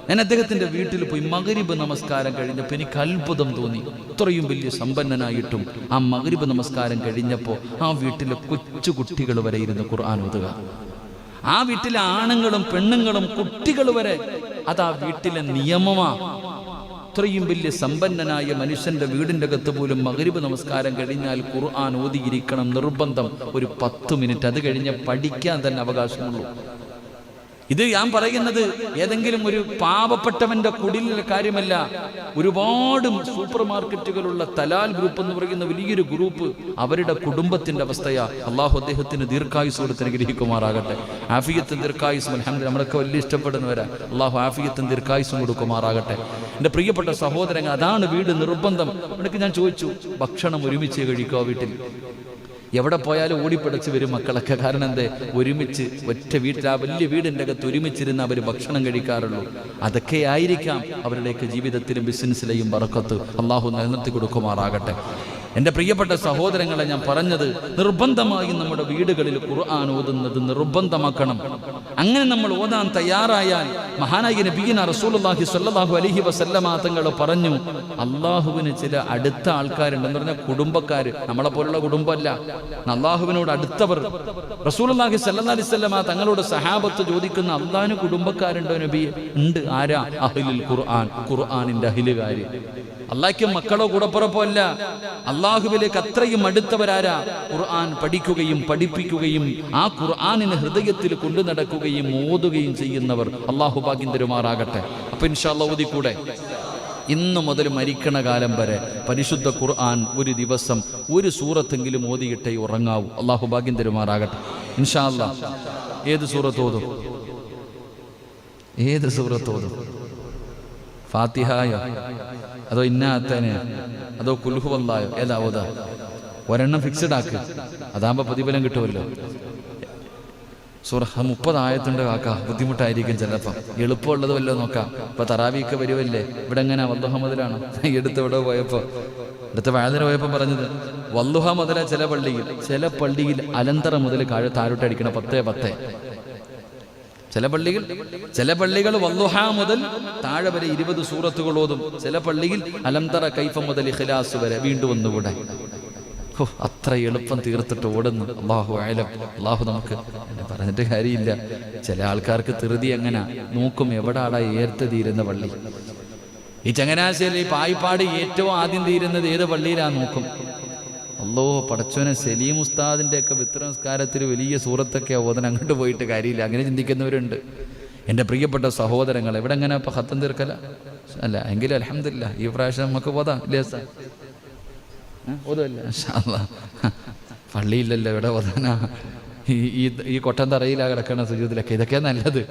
ഞാൻ അദ്ദേഹത്തിന്റെ വീട്ടിൽ പോയി മഗ്രിബ് നമസ്കാരം കഴിഞ്ഞപ്പോൾ എനിക്ക് അത്ഭുതം തോന്നി. ഇത്രയും വലിയ സമ്പന്നനായിട്ടും ആ മഗ്രിബ് നമസ്കാരം കഴിഞ്ഞപ്പോൾ ആ വീട്ടിലെ കൊച്ചു കുട്ടികൾ വരെ ഇരുന്ന് ഖുർആൻ ഓതുക. ആ വീട്ടിലെ ആണുങ്ങളും പെണ്ണുങ്ങളും കുട്ടികൾ വരെ, അത് ആ വീട്ടിലെ നിയമമാ. ഇത്രയും വലിയ സമ്പന്നനായ മനുഷ്യന്റെ വീടിന്റെ അകത്ത് പോലും മഗ്രിബ് നമസ്കാരം കഴിഞ്ഞാൽ ഖുർആൻ ഓതിയിരിക്കണം, നിർബന്ധം. ഒരു 10 മിനിറ്റ്. അത് കഴിഞ്ഞ് പഠിക്കാൻ തന്നെ അവകാശമുള്ളൂ. ഇത് ഞാൻ പറയുന്നത് ഏതെങ്കിലും ഒരു പാവപ്പെട്ടവന്റെ കുടിലിലെ കാര്യമല്ല. ഒരുപാട് സൂപ്പർ മാർക്കറ്റുകളുള്ള തലാൽ ഗ്രൂപ്പ് എന്ന് പറയുന്ന വലിയൊരു ഗ്രൂപ്പ്, അവരുടെ കുടുംബത്തിന്റെ അവസ്ഥയാ. അള്ളാഹു അദ്ദേഹത്തിന് ദീർഘായുസ് കൊടുത്ത് അനുഗ്രഹിക്കുമാറാകട്ടെ. ആഫിയത്തും ദീർഘായുസും അൽഹംദുലില്ലാഹ് നമ്മളൊക്കെ വലിയ ഇഷ്ടപ്പെടുന്നവരാ. അള്ളാഹു ആഫിയത്തും ദീർഘായുസും കൊടുക്കുമാറാകട്ടെ. എൻ്റെ പ്രിയപ്പെട്ട സഹോദരങ്ങൾ, അതാണ് വീട് നിർബന്ധം. ഇടയ്ക്ക് ഞാൻ ചോദിച്ചു, ഭക്ഷണം ഒരുമിച്ച് കഴിക്കുക വീട്ടിൽ? എവിടെ പോയാലും ഓടിപ്പിടച്ച് വരും മക്കളൊക്കെ. കാരണം എന്തേ? ഒരുമിച്ച് ഒറ്റ വീട്ടിൽ, ആ വലിയ വീടിൻ്റെ അകത്ത് ഒരുമിച്ചിരുന്ന് അവർ ഭക്ഷണം കഴിക്കാറുള്ളൂ. അതൊക്കെ ആയിരിക്കാം അവരുടെയൊക്കെ ജീവിതത്തിലും ബിസിനസ്സിലെയും ബറക്കത്ത്. അള്ളാഹു നിലനിർത്തി കൊടുക്കുമാറാകട്ടെ. എൻ്റെ പ്രിയപ്പെട്ട സഹോദരങ്ങളെ, ഞാൻ പറഞ്ഞത് നിർബന്ധമായും നമ്മുടെ വീടുകളിൽ ഖുർആൻ ഓതുന്നത് നിർബന്ധമാക്കണം. അങ്ങനെ നമ്മൾ ഓതാൻ തയ്യാറായാൽ മഹാനായ നബിയിന റസൂലുള്ളാഹി സ്വല്ലല്ലാഹു അലൈഹി വസല്ലമ തങ്ങൾ പറഞ്ഞു, അള്ളാഹുവിന് ചില അടുത്ത ആൾക്കാരുണ്ടെന്ന് പറഞ്ഞാൽ കുടുംബക്കാർ, നമ്മളെ പോലുള്ള കുടുംബമല്ല, അള്ളാഹുവിനോട് അടുത്തവർ. റസൂലുള്ളാഹി സ്വല്ലല്ലാഹു അലൈഹി വസല്ലമ തങ്ങളോട് സഹാബത്ത് ചോദിക്കുന്ന, അള്ളാഹിന് കുടുംബക്കാരുണ്ടോ നബിയെ? ഉണ്ട്. ആരാ? അഹ്ലുൽ ഖുർആൻ, ഖുർആനിന്റെ അഹ്ലുകാര്. അള്ളാഹ്ക്ക് മക്കളോ കൂടപ്പുറപ്പോ അല്ല, അള്ളാഹുവിലേക്ക് അത്രയും അടുത്തവരാരാ? ഖുർആൻ പഠിക്കുകയും പഠിപ്പിക്കുകയും ആ ഖുർആനിനെ ഹൃദയത്തിൽ കൊണ്ടു നടക്കുകയും ഓതുകയും ചെയ്യുന്നവർ. അള്ളാഹു ഭാഗ്യം തരുമാറാകട്ടെ. അപ്പൊ ഇൻഷാ അല്ലാഹ് ഓതിക്കൂടെ? ഇന്നു മുതൽ മരിക്കണ കാലം വരെ പരിശുദ്ധ ഖുർആൻ ഒരു ദിവസം ഒരു സൂറത്തെങ്കിലും ഓതിയിട്ടേ ഉറങ്ങാവൂ. അള്ളാഹു ഭാഗ്യം തരുമാറാകട്ടെ. ഇൻഷാ അല്ലാഹ് ഏത് സൂറത്ത് ഓതും? ഏത് സൂറത്ത് ഓതും? ഫാത്തിഹായോ അതോ ഇന്നാത്തനെയോ അതോ കുൽഹു വല്ലായോ? ഏതാ ഓതാ? ഒരെണ്ണം ഫിക്സഡ് ആക്ക്, അതാകുമ്പോൾ പ്രതിഫലം കിട്ടുമല്ലോ. സൂറ 30 ആയത്തുണ്ട് കാക്ക, ബുദ്ധിമുട്ടായിരിക്കും ചിലപ്പം. എളുപ്പമുള്ളത് വല്ലോ നോക്കാം. ഇപ്പൊ തറാവീക്ക് വരുമല്ലേ, ഇവിടെ എങ്ങനെ വല്ലുഹ മുതലാണ്? എടുത്ത് അടുത്ത വാഴത്തിന് പോയപ്പോൾ പറഞ്ഞത് വല്ലുഹ മുതല. ചില പള്ളിയിൽ അലന്തറ മുതൽ താഴോട്ടടിക്കണം 10-10. ചില പള്ളികൾ വല്ലുഹ മുതൽ താഴെ വരെ 20 സൂറത്തുകൾ ഓതും. ചില പള്ളിയിൽ അലംതറ കൈഫ മുതൽ ഇഖ്ലാസ് വരെ. വീണ്ടും ഒന്നുകൂടെ. അത്ര എളുപ്പം തീർത്തിട്ട് ഓടുന്നു. അല്ലാഹു അഅലം. അല്ലാഹു നമുക്ക് പറഞ്ഞിട്ട് കാര്യമില്ല. ചില ആൾക്കാർക്ക് ധൃതി എങ്ങനെ നോക്കും, എവിടാടാ ഏർത്ത് തീരുന്ന പള്ളി. ഈ ചങ്ങനാശ്ശേരിയിൽ ഈ പായിപ്പാട് ഏറ്റവും ആദ്യം തീരുന്നത് ഏത് പള്ളിയിലാ നോക്കും. അല്ലോ പടച്ചോനെ, സലീം ഉസ്താദിൻ്റെ ഒക്കെ വിത്ര നമസ്കാരത്തിൽ വലിയ സൂറത്തൊക്കെ ഓതൻ, അങ്ങോട്ട് പോയിട്ട് കാര്യമില്ല. അങ്ങനെ ചിന്തിക്കുന്നവരുണ്ട്. എൻ്റെ പ്രിയപ്പെട്ട സഹോദരങ്ങൾ, എവിടെ എങ്ങനെ ഇപ്പം ഹത്തം തീർക്കല അല്ല എങ്കിലും അൽഹംദുലില്ലാഹ് ഈ പ്രാവശ്യം നമുക്ക് പോതാ ഇല്ലേ സാർ? ഓതല്ല ഇൻഷാ അല്ലാഹ്. പള്ളിയില്ലല്ലോ, എവിടെ ഓതാനാ? ഈ കൊട്ടൻ തറയിലാ കിടക്കണ സുജൂദിലൊക്കെ. ഇതൊക്കെ നല്ലത്.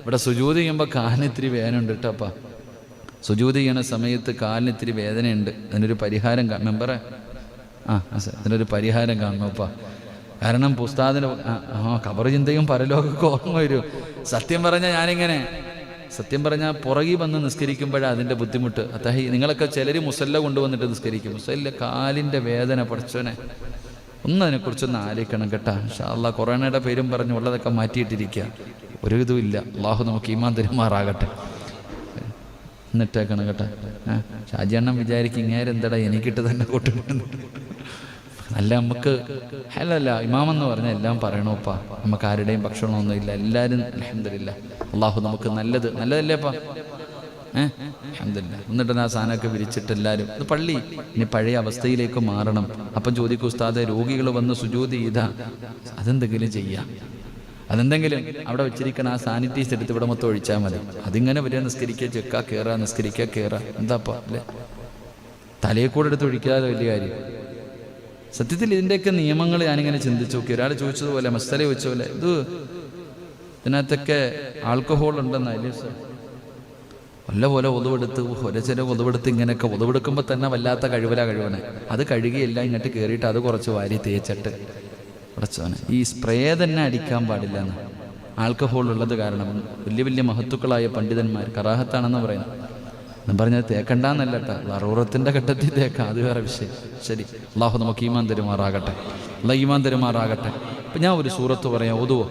ഇവിടെ സുജൂദ് ചെയ്യുമ്പോൾ കാലിനിത്തിരി വേദനയുണ്ട് കേട്ടോപ്പാ. സുജൂദ് ചെയ്യണ സമയത്ത് കാലിനിത്തിരി വേദനയുണ്ട്. അതിനൊരു പരിഹാരം മെമ്പറെ അതിനൊരു പരിഹാരം കാണണോപ്പാ. കാരണം ഉസ്താദിന് ഖബർ ചിന്തയും പരലോകമൊക്കെ ഓർമ്മ വരും. സത്യം പറഞ്ഞാൽ പുറകി വന്ന് നിസ്കരിക്കുമ്പോഴാണ് അതിൻ്റെ ബുദ്ധിമുട്ട്. അതായത് നിങ്ങളൊക്കെ ചിലർ മുസല്ല കൊണ്ടുവന്നിട്ട് നിസ്കരിക്കും. മുസല്ല കാലിൻ്റെ വേദന പഠിച്ചോനെ ഒന്നതിനെക്കുറിച്ചൊന്ന് ആലോചിക്കണം കേട്ടാ. ഇൻഷാ അല്ലാഹ് കൊറോണയുടെ പേരും പറഞ്ഞ് ഉള്ളതൊക്കെ മാറ്റിയിട്ടിരിക്കുക. ഒരു ഇതും ഇല്ല. അള്ളാഹു നമുക്ക് ഈമാൻ തരുമാറാകട്ടെ. എന്നിട്ടേക്കണം കേട്ടോ. ഷാജിയണ്ണം വിചാരിക്കും ഇങ്ങേരെന്തടാ എനിക്കിട്ട് തന്നെ കൊട്ടുന്നു. അല്ല, നമുക്ക് അല്ലല്ല ഇമാമെന്ന് പറഞ്ഞാൽ എല്ലാം പറയണോപ്പാ. നമുക്ക് ആരുടെയും ഭക്ഷണമൊന്നും ഇല്ല. എല്ലാവരും അൽഹംദുലില്ലാഹ്. അള്ളാഹു നമുക്ക് നല്ലതല്ലേപ്പാ. അൽഹംദുലില്ലാഹ്. എന്നിട്ട് ആ സാധനമൊക്കെ വിരിച്ചിട്ട് എല്ലാവരും ഇത് പള്ളി ഇനി പഴയ അവസ്ഥയിലേക്ക് മാറണം. അപ്പം ചോദിക്കും, ഉസ്താദെ രോഗികൾ വന്ന് സുജൂദ് ചെയ്താ അതെന്തെങ്കിലും ചെയ്യാം. അതെന്തെങ്കിലും അവിടെ വെച്ചിരിക്കണം. ആ സാനിറ്റൈസ് എടുത്ത് ഇവിടെ മൊത്തം ഒഴിച്ചാൽ മതി. അതിങ്ങനെ വരിക, നിസ്കരിക്കുക, ചെക്കുക, കയറുക, നിസ്കരിക്കുക, കയറുക. എന്താപ്പാ അല്ലേ? തലയെ കൂടെ എടുത്ത് ഒഴിക്കാതെ വലിയ കാര്യം. സത്യത്തിൽ ഇതിൻ്റെയൊക്കെ നിയമങ്ങൾ ഞാനിങ്ങനെ ചിന്തിച്ചു നോക്കി. ഒരാൾ ചോദിച്ചതുപോലെ, മസ്തല ചോദിച്ച പോലെ, ഇതിനകത്തൊക്കെ ആൽക്കഹോൾ ഉണ്ടെന്നല്ലേ സാർ? വല്ല പോലെ ഒതുവെടുത്ത് ചില ഒതുവെടുത്ത് ഇങ്ങനെയൊക്കെ ഒതുവെടുക്കുമ്പോൾ തന്നെ വല്ലാത്ത കഴിവനെ അത് കഴുകിയെല്ലാം ഇങ്ങോട്ട് കയറിയിട്ട് അത് കുറച്ച് വാരി തേച്ചിട്ട് ഉടച്ചവനെ ഈ സ്പ്രേ തന്നെ അടിക്കാൻ പാടില്ല എന്ന്. ആൽക്കഹോൾ ഉള്ളത് കാരണം വലിയ മഹത്തുക്കളായ പണ്ഡിതന്മാർ കറാഹത്താണെന്ന് പറയുന്നു. എന്ന് പറഞ്ഞത് തേക്കണ്ടെന്നല്ല കേട്ടോ, അറൂറത്തിൻ്റെ ഘട്ടത്തിൽ തേക്കാം, അത് വേറെ വിഷയം. ശരി, അള്ളാഹു നമുക്ക് ഈമാൻ തരുമാറാകട്ടെ. ഈമാൻ തരുമാറാകട്ടെ. അപ്പം ഞാൻ ഒരു സൂറത്ത് പറയാം, ഓതുവോ?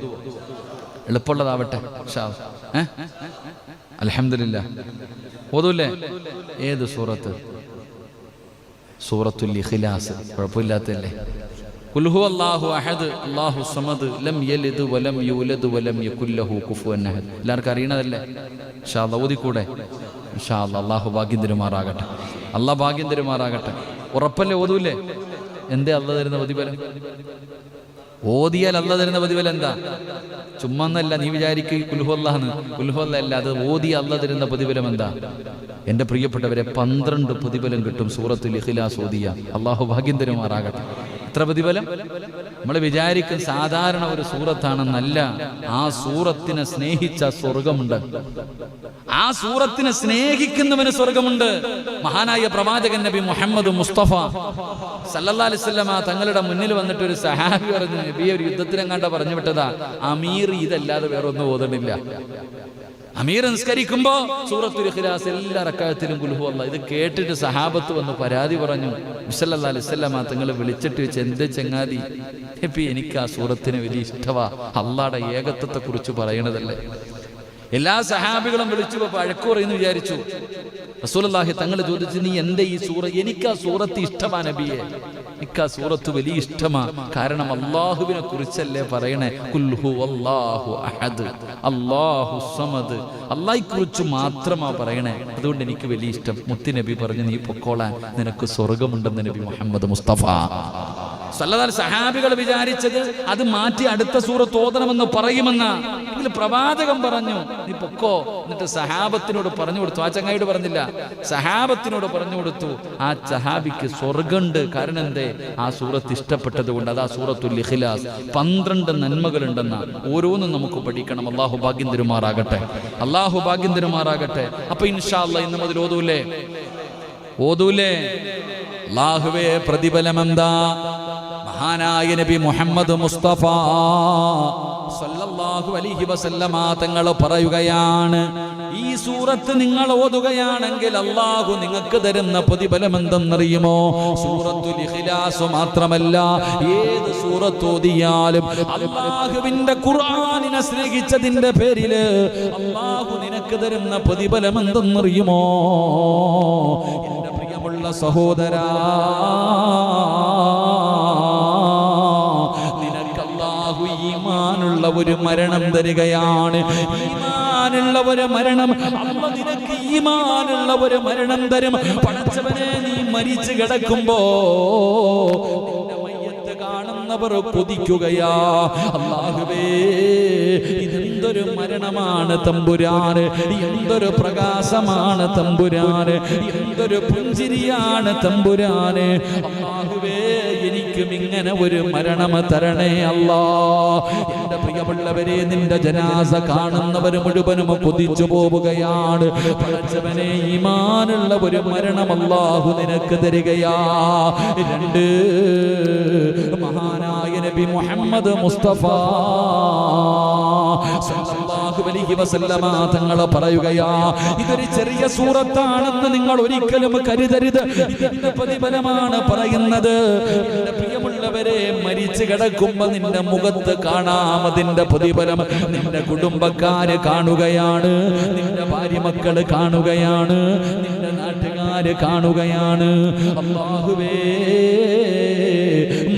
എളുപ്പമുള്ളതാവട്ടെ. അൽഹംദുലില്ലാഹ്. ഓതൂല്ലേ? ഏത് സൂറത്ത്? സൂറത്തുൽ ഇഖ്ലാസ്. കുഴപ്പമില്ലാത്തല്ലേ? ഖുൽ ഹുവല്ലാഹു അഹദ് അല്ലാഹു സമദ് ലം യലിദ് വലം യൂലദ് വലം യകുൽ ലഹു കുഫുവൻ അഹദ്. എല്ലാവർക്കും അറിയണതല്ലേ? ഇൻഷാ അല്ലാഹ് ഓതിക്കൂടെ? ഇൻഷാ അല്ലാഹ്. അല്ലാഹു ഭാഗ്യം തരുമാറാകട്ടെ. അല്ലാഹ് ഭാഗ്യം തരുമാറാകട്ടെ. ഉറപ്പല്ലേ? ഓതൂല്ലേ? എന്തേ അല്ലാഹ് തരുന്ന പ്രതിഫലം? ഓതിയാൽ അല്ലാഹ് തരുന്ന പ്രതിഫലം എന്താ? ചുമ്മാ എന്നല്ല നീ വിചാരിക്കുക കുൽഹുവല്ലാന്ന്. കുൽഹുവല്ല അല്ല, അത് ഓതി അല്ല തരുന്ന പ്രതിഫലം എന്താ? എൻ്റെ പ്രിയപ്പെട്ടവരെ 12 പ്രതിഫലം കിട്ടും സൂറത്തുൽ ഇഖ്ലാസ് ഓതിയ. അള്ളാഹു ഭാഗ്യം തരുമാറാകട്ടെ. എത്ര പ്രതിഫലം? നമ്മൾ വിചാരിക്കും സാധാരണ ഒരു സൂറത്താണെന്നല്ല. ആ സൂറത്തിനെ സ്നേഹിച്ച സ്വർഗമുണ്ട്. ആ സൂറത്തിനെ സ്നേഹിക്കുന്നവന് സ്വർഗമുണ്ട്. മഹാനായ പ്രവാചകൻ നബി മുഹമ്മദ് മുസ്തഫ സല്ലല്ലാഹു അലൈഹി വസല്ലമ തങ്ങളുടെ മുന്നിൽ വന്നിട്ട് ഒരു സഹാബി പറഞ്ഞു, നബിയെ ഒരു യുദ്ധത്തിനെങ്ങാണ്ട പറഞ്ഞു വിട്ടതാ, അമീർ ഇതല്ലാതെ വേറൊന്നും ഓതണില്ല. അമീർ നിസ്കരിക്കുമ്പോ സൂറത്തുൽ ഇഖ്ലാസ് എല്ലാ റക്അത്തിലും ഖുൽ ഹുവല്ലാഹ്. ഇത് കേട്ടിട്ട് സഹാബത്ത് വന്ന് പരാതി പറഞ്ഞു. സല്ലല്ലാഹു അലൈഹി വസല്ലമ തങ്ങൾ വിളിച്ചിട്ട് വെച്ച്, എന്ത് ചങ്ങാതി, നബി എനിക്ക് ആ സൂറത്തിന് വലിയ ഇഷ്ടവാ, അള്ളാഹുടെ ഏകത്വത്തെ കുറിച്ച് പറയണതല്ലേ. എല്ലാ സഹാബികളും വിളിച്ചു വഴക്കു പറയുന്നു വിചാരിച്ചു. റസൂലുള്ളാഹി തങ്ങൾ ചോദിച്ചു, നീ എന്റെ ഈ സൂറ, എനിക്ക് ആ സൂറത്ത് ഇഷ്ടമാ നബിയെ, എനിക്ക് ആ സൂറത്ത് വലിയ ഇഷ്ടമാ. കാരണം അള്ളാഹുവിനെ കുറിച്ചല്ലേ പറയണേ, ഖുൽ ഹുവല്ലാഹു അഹദ് അല്ലാഹു സമദ്, അള്ളാഹയെ കുറിച്ച് മാത്രമാ പറയണേ, അതുകൊണ്ട് എനിക്ക് വലിയ ഇഷ്ടം. മുത്തുനബി പറഞ്ഞു, നീ പൊക്കോളാൻ, നിനക്ക് സ്വർഗമുണ്ടെന്ന് നബി മുഹമ്മദ് മുസ്തഫ സല്ലല്ലാഹു അലൈഹി വസല്ലം. സഹാബികൾ വിചാരിച്ചത് അത് മാറ്റി അടുത്ത സൂറത്ത് ഓതണമെന്ന് പറയുമെന്ന. പ്രവാചകൻ പറഞ്ഞു, നീ പൊക്കോ. എന്നിട്ട് സഹാബത്തിനോട് പറഞ്ഞു കൊടുത്തു. ആ ചങ്ങായിയോട് പറഞ്ഞില്ല, സഹാബത്തിനോട് പറഞ്ഞു കൊടുത്തു. ആ സഹാബിക്ക് സ്വർഗമുണ്ട്. കാരണം എന്തേ? ആ സൂറത്ത് ഇഷ്ടപ്പെട്ടത് കൊണ്ട്. അതാ സൂറത്തുൽ ഇഖ്ലാസ്. 12 നന്മകളുണ്ടെന്ന. ഓരോന്നും നമുക്ക് പഠിക്കണം. അള്ളാഹു ഭാഗ്യം തരുമാറാകട്ടെ. അള്ളാഹു ഭാഗ്യം തരുമാറാകട്ടെ. അപ്പൊ ഇൻഷാ അല്ലാഹ് ഇന്ന് മുതൽ ഓതൂലേ? അല്ലാഹുവേ, പ്രതിഫലം എന്താ? മഹാനായ നബി മുഹമ്മദ് മുസ്തഫ സല്ലല്ലാഹു അലൈഹി വസല്ലമ തങ്ങൾ പറയുകയാണ്, ഈ സൂറത്ത് നിങ്ങൾ ഓതുകയാണെങ്കിൽ അല്ലാഹു നിങ്ങൾക്ക് തരുന്ന പ്രതിഫലം എന്തെന്നറിയുമോ? സൂറത്തുൽ ഇഖ്ലാസ് മാത്രമല്ല, ഏത് സൂറത്ത് ഓതിയാലും അല്ലാഹുവിന്റെ ഖുർആനിനെ സ്നേഹിച്ചതിന്റെ പേരില് അല്ലാഹു നിനക്ക് തരുന്ന പ്രതിഫലം എന്തെന്നറിയുമോ? എന്റെ പ്രിയമുള്ള സഹോദരാ, ഈമാനുള്ള ഒരു മരണം തരികയാണ്. ഈമാനുള്ള ഒരു മരണം. അല്ലാഹു നിനക്ക് ഈമാനുള്ള ഒരു മരണം തരും. പടച്ചവനെ, നീ മരിച്ചു കിടക്കുമ്പോ നിന്റെ മയ്യത്ത് കാണുന്നവർ കൊതിക്കുകയാ, അല്ലാഹുവേ ഇതെന്തൊരു മരണമാണ് തമ്പുരാന്, എന്തൊരു പ്രകാശമാണ് തമ്പുരാന്, എന്തൊരു പുഞ്ചിരിയാണ് തമ്പുരാന്. അല്ലാഹുവേ, എനിക്കും ഇങ്ങനെ ഒരു മരണം തരണേ അല്ലാ. എന്റെ പ്രിയമുള്ളവരെ, നിന്റെ ജനാസ കാണുന്നവർ മുഴുവനും കൊതിച്ചു പോവുകയാണ്. പടച്ചവനെ, ഈമാനുള്ള ഒരു മരണം അല്ലാഹു നിനക്ക് തരികയാ. 2, മഹാനായ നബി മുഹമ്മദ് മുസ്തഫ സല്ലല്ലാഹു അലൈഹി വസല്ലമ തങ്ങൾ പറയുകയാ, ഇതൊരു ചെറിയ സൂറത്താണെന്ന് നിങ്ങൾ ഒരിക്കലും കരുതരുത്. ഇതിന്റെ പ്രതിഫലമാണ് പറയുന്നത്. എന്റെ പ്രിയമുള്ളവരെ, മരിച്ചു കിടക്കുമ്പോ നിന്റെ മുഖത്ത് കാണാം അതിന്റെ പ്രതിഫലം. നിന്റെ കുടുംബക്കാര് കാണുകയാണ്, നിന്റെ ഭാര്യ മക്കള് കാണുകയാണ്, നിന്റെ നാട്ടുകാര് കാണുകയാണ്. അല്ലാഹുവേ,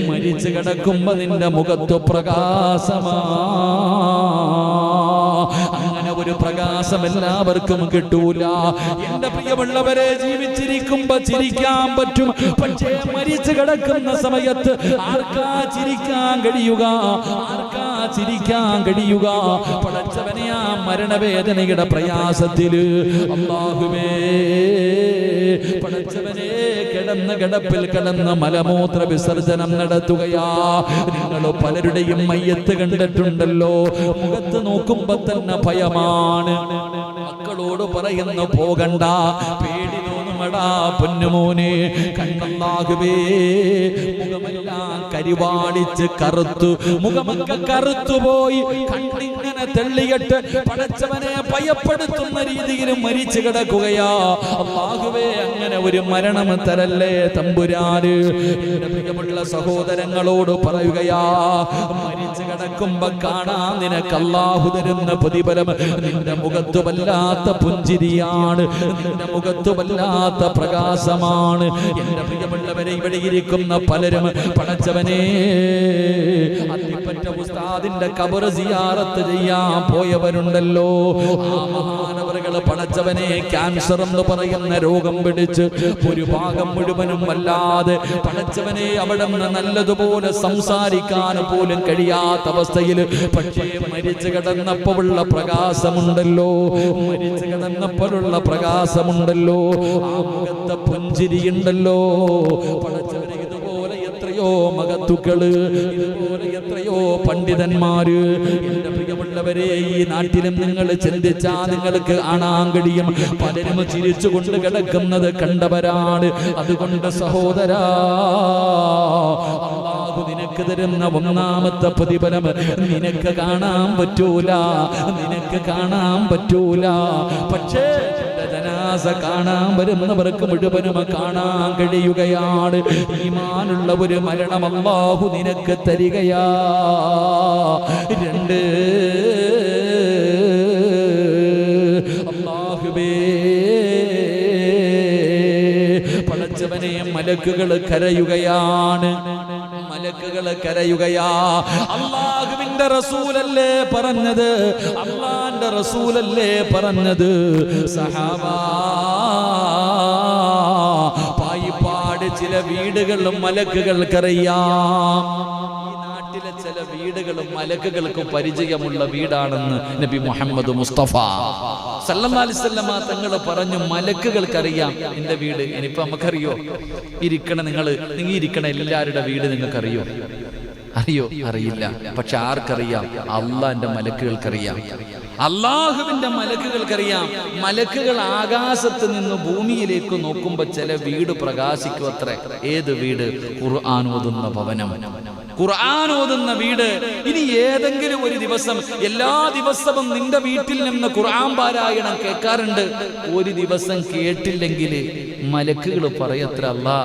മരിച്ചു കിടക്കുമ്പോ നിന്റെ മുഖത്ത് പ്രകാശമാ. അങ്ങനെ ഒരു പ്രകാശം എല്ലാവർക്കും കിട്ടൂല. എന്റെ പ്രിയമുള്ളവരെ, ജീവിച്ചിരിക്കുമ്പോ ചിരിക്കാൻ പറ്റും, പക്ഷേ മരിച്ചു കിടക്കുന്ന സമയത്ത് ആർക്കാ ചിരിക്കാൻ കഴിയുക? ആർക്കാ ചിരിക്കാൻ കഴിയുക? പടച്ചവനെ, ആ മരണവേദനയുടെ പ്രയാസത്തില് അല്ലാഹുവേ, പടച്ചവനെ, കിടപ്പിൽ കിടന്ന് മലമൂത്ര വിസർജനം നടത്തുകയാ. നിങ്ങൾ പലരുടെയും മയ്യത്ത് കണ്ടിട്ടുണ്ടല്ലോ, മുഖത്ത് നോക്കുമ്പോ തന്നെ ഭയമാണ്. മക്കളോട് പറയുന്നു, പോകണ്ട, പേടി തോന്നുമടാ പൊന്നുമോനെ. കണ്ണല്ലാഹുവേ, മുഖമെല്ലാം കരിവാളിച്ച് കറുത്തു, മുഖമൊക്കെ കറുത്തുപോയി, കണ്ണിങ്ങനെ തെള്ളിയിട്ട് പടച്ചവനെ ഭയപ്പെടുത്തുന്ന രീതിയിൽ മരിച്ചു കിടക്കുകയാ. അല്ലാഹുവേ, അങ്ങനെ ഒരു മരണം തരല്ലേ തമ്പുരാന്. എന്റെ പ്രിയമുള്ള സഹോദരങ്ങളോട് പറയുകയാ, മരിച്ചു കിടക്കുമ്പോ കാണാൻ നിനക്ക് അല്ലാഹു തരുന്ന പ്രതിഫലം. നിന്റെ മുഖത്ത് വല്ലാത്ത പുഞ്ചിരിയാണ്, നിന്റെ മുഖത്ത് വല്ലാത്ത പ്രകാശമാണ്. എന്റെ പ്രിയമുള്ളവരെ, ഇവിടെ ഇരിക്കുന്ന പലരും പടച്ചവനെ, അത്തിപ്പറ്റ ഉസ്താദിന്റെ ഖബർ സിയാറത്ത് ചെയ്യാൻ പോയവരുണ്ടല്ലോ. ആ മഹാനവറുകൾ പടച്ചവനെ ക്യാൻസർ എന്ന് പറയുന്ന രോഗം പിടിച്ച് ഒരു ഭാഗം മുഴുവനും വല്ലാതെ പടച്ചവനെ അവിടെ നിന്ന് നല്ലതുപോലെ സംസാരിക്കാൻ പോലും കഴിയാത്ത അവസ്ഥയിൽ, പക്ഷേ മരിച്ചു കിടന്നപ്പോഴുള്ള പ്രകാശമുണ്ടല്ലോ, മരിച്ചു കിടന്നപ്പോഴുള്ള പ്രകാശമുണ്ടല്ലോ, ആ മുഖത്തെ പുഞ്ചിരിയുണ്ടല്ലോ. പടച്ചവനെ ഇതുപോലെ എത്രയോ മഹത്തുക്കള്, ഇതുപോലെ എത്രയോ പണ്ഡിതന്മാര്, എന്റെ പ്രിയമുള്ളവരെ ഈ നാട്ടിലും നിങ്ങൾ ചിന്തിച്ചാ നിങ്ങൾക്ക് കാണാൻ കഴിയും. പലരും ചിരിച്ചുകൊണ്ട് കിടക്കുന്നത് കണ്ടവരാണ്. അതുകൊണ്ട് സഹോദരാ, അല്ലാഹു നിനക്ക് തരുന്ന ഒന്നാമത്തെ പ്രതിഫലം നിനക്ക് കാണാൻ പറ്റൂല, നിനക്ക് കാണാൻ പറ്റൂല. പക്ഷേ ജനാസ കാണാൻ വരുന്നവർക്ക് മുഴുവനും കാണാൻ കഴിയുകയാണ്. ഈമാനുള്ള ഒരു മരണം അല്ലാഹു നിനക്ക് തരികയാ. 2 അല്ലാഹുവേ, പടച്ചവനെ മലക്കുകൾ കരയുകയാണ്, മലക്കുകൾ കരയുകയാ. അല്ലാഹുവിന്റെ റസൂലല്ലേ പറഞ്ഞത്, അല്ലാഹുവിന്റെ റസൂലല്ലേ പറഞ്ഞത്, സഹാബാ പായിപ്പാട് ചില വീടുകളിലും മലക്കുകൾക്കറിയാം. ചില വീടുകളും മലക്കുകൾക്ക് പരിചയമുള്ള വീടാണെന്ന് നബി മുഹമ്മദ് മുസ്തഫ സല്ലല്ലാഹു അലൈഹി വസല്ലമ തങ്ങൾ പറഞ്ഞു. മലക്കുകൾക്കറിയാം എന്റെ വീട്. ഇനിയിപ്പോ നമുക്കറിയോ? നിങ്ങൾ ഇരിക്കണ എല്ലാവരുടെ വീട് നിങ്ങൾക്കറിയോ? അറിയോ? അറിയില്ല. പക്ഷെ ആർക്കറിയാം? അള്ളാന്റെ മലക്കുകൾക്കറിയാം, അള്ളാഹുവിന്റെ മലക്കുകൾക്കറിയാം. മലക്കുകൾ ആകാശത്ത് നിന്ന് ഭൂമിയിലേക്ക് നോക്കുമ്പോ ചില വീട് പ്രകാശിക്കും അത്രേ. ഏത് വീട്? ഖുർആൻ ഓതുന്ന ഭവനം, ഖുർആൻ ഓതുന്ന വീട്. ഇനി ഏതെങ്കിലും ഒരു ദിവസം, എല്ലാ ദിവസവും നിന്റെ വീട്ടിൽ നിന്ന് ഖുർആൻ പാരായണം കേൾക്കാറുണ്ട്, ഒരു ദിവസം കേട്ടില്ലെങ്കിൽ മലക്കുകൾ പറയത്ര, അല്ലാ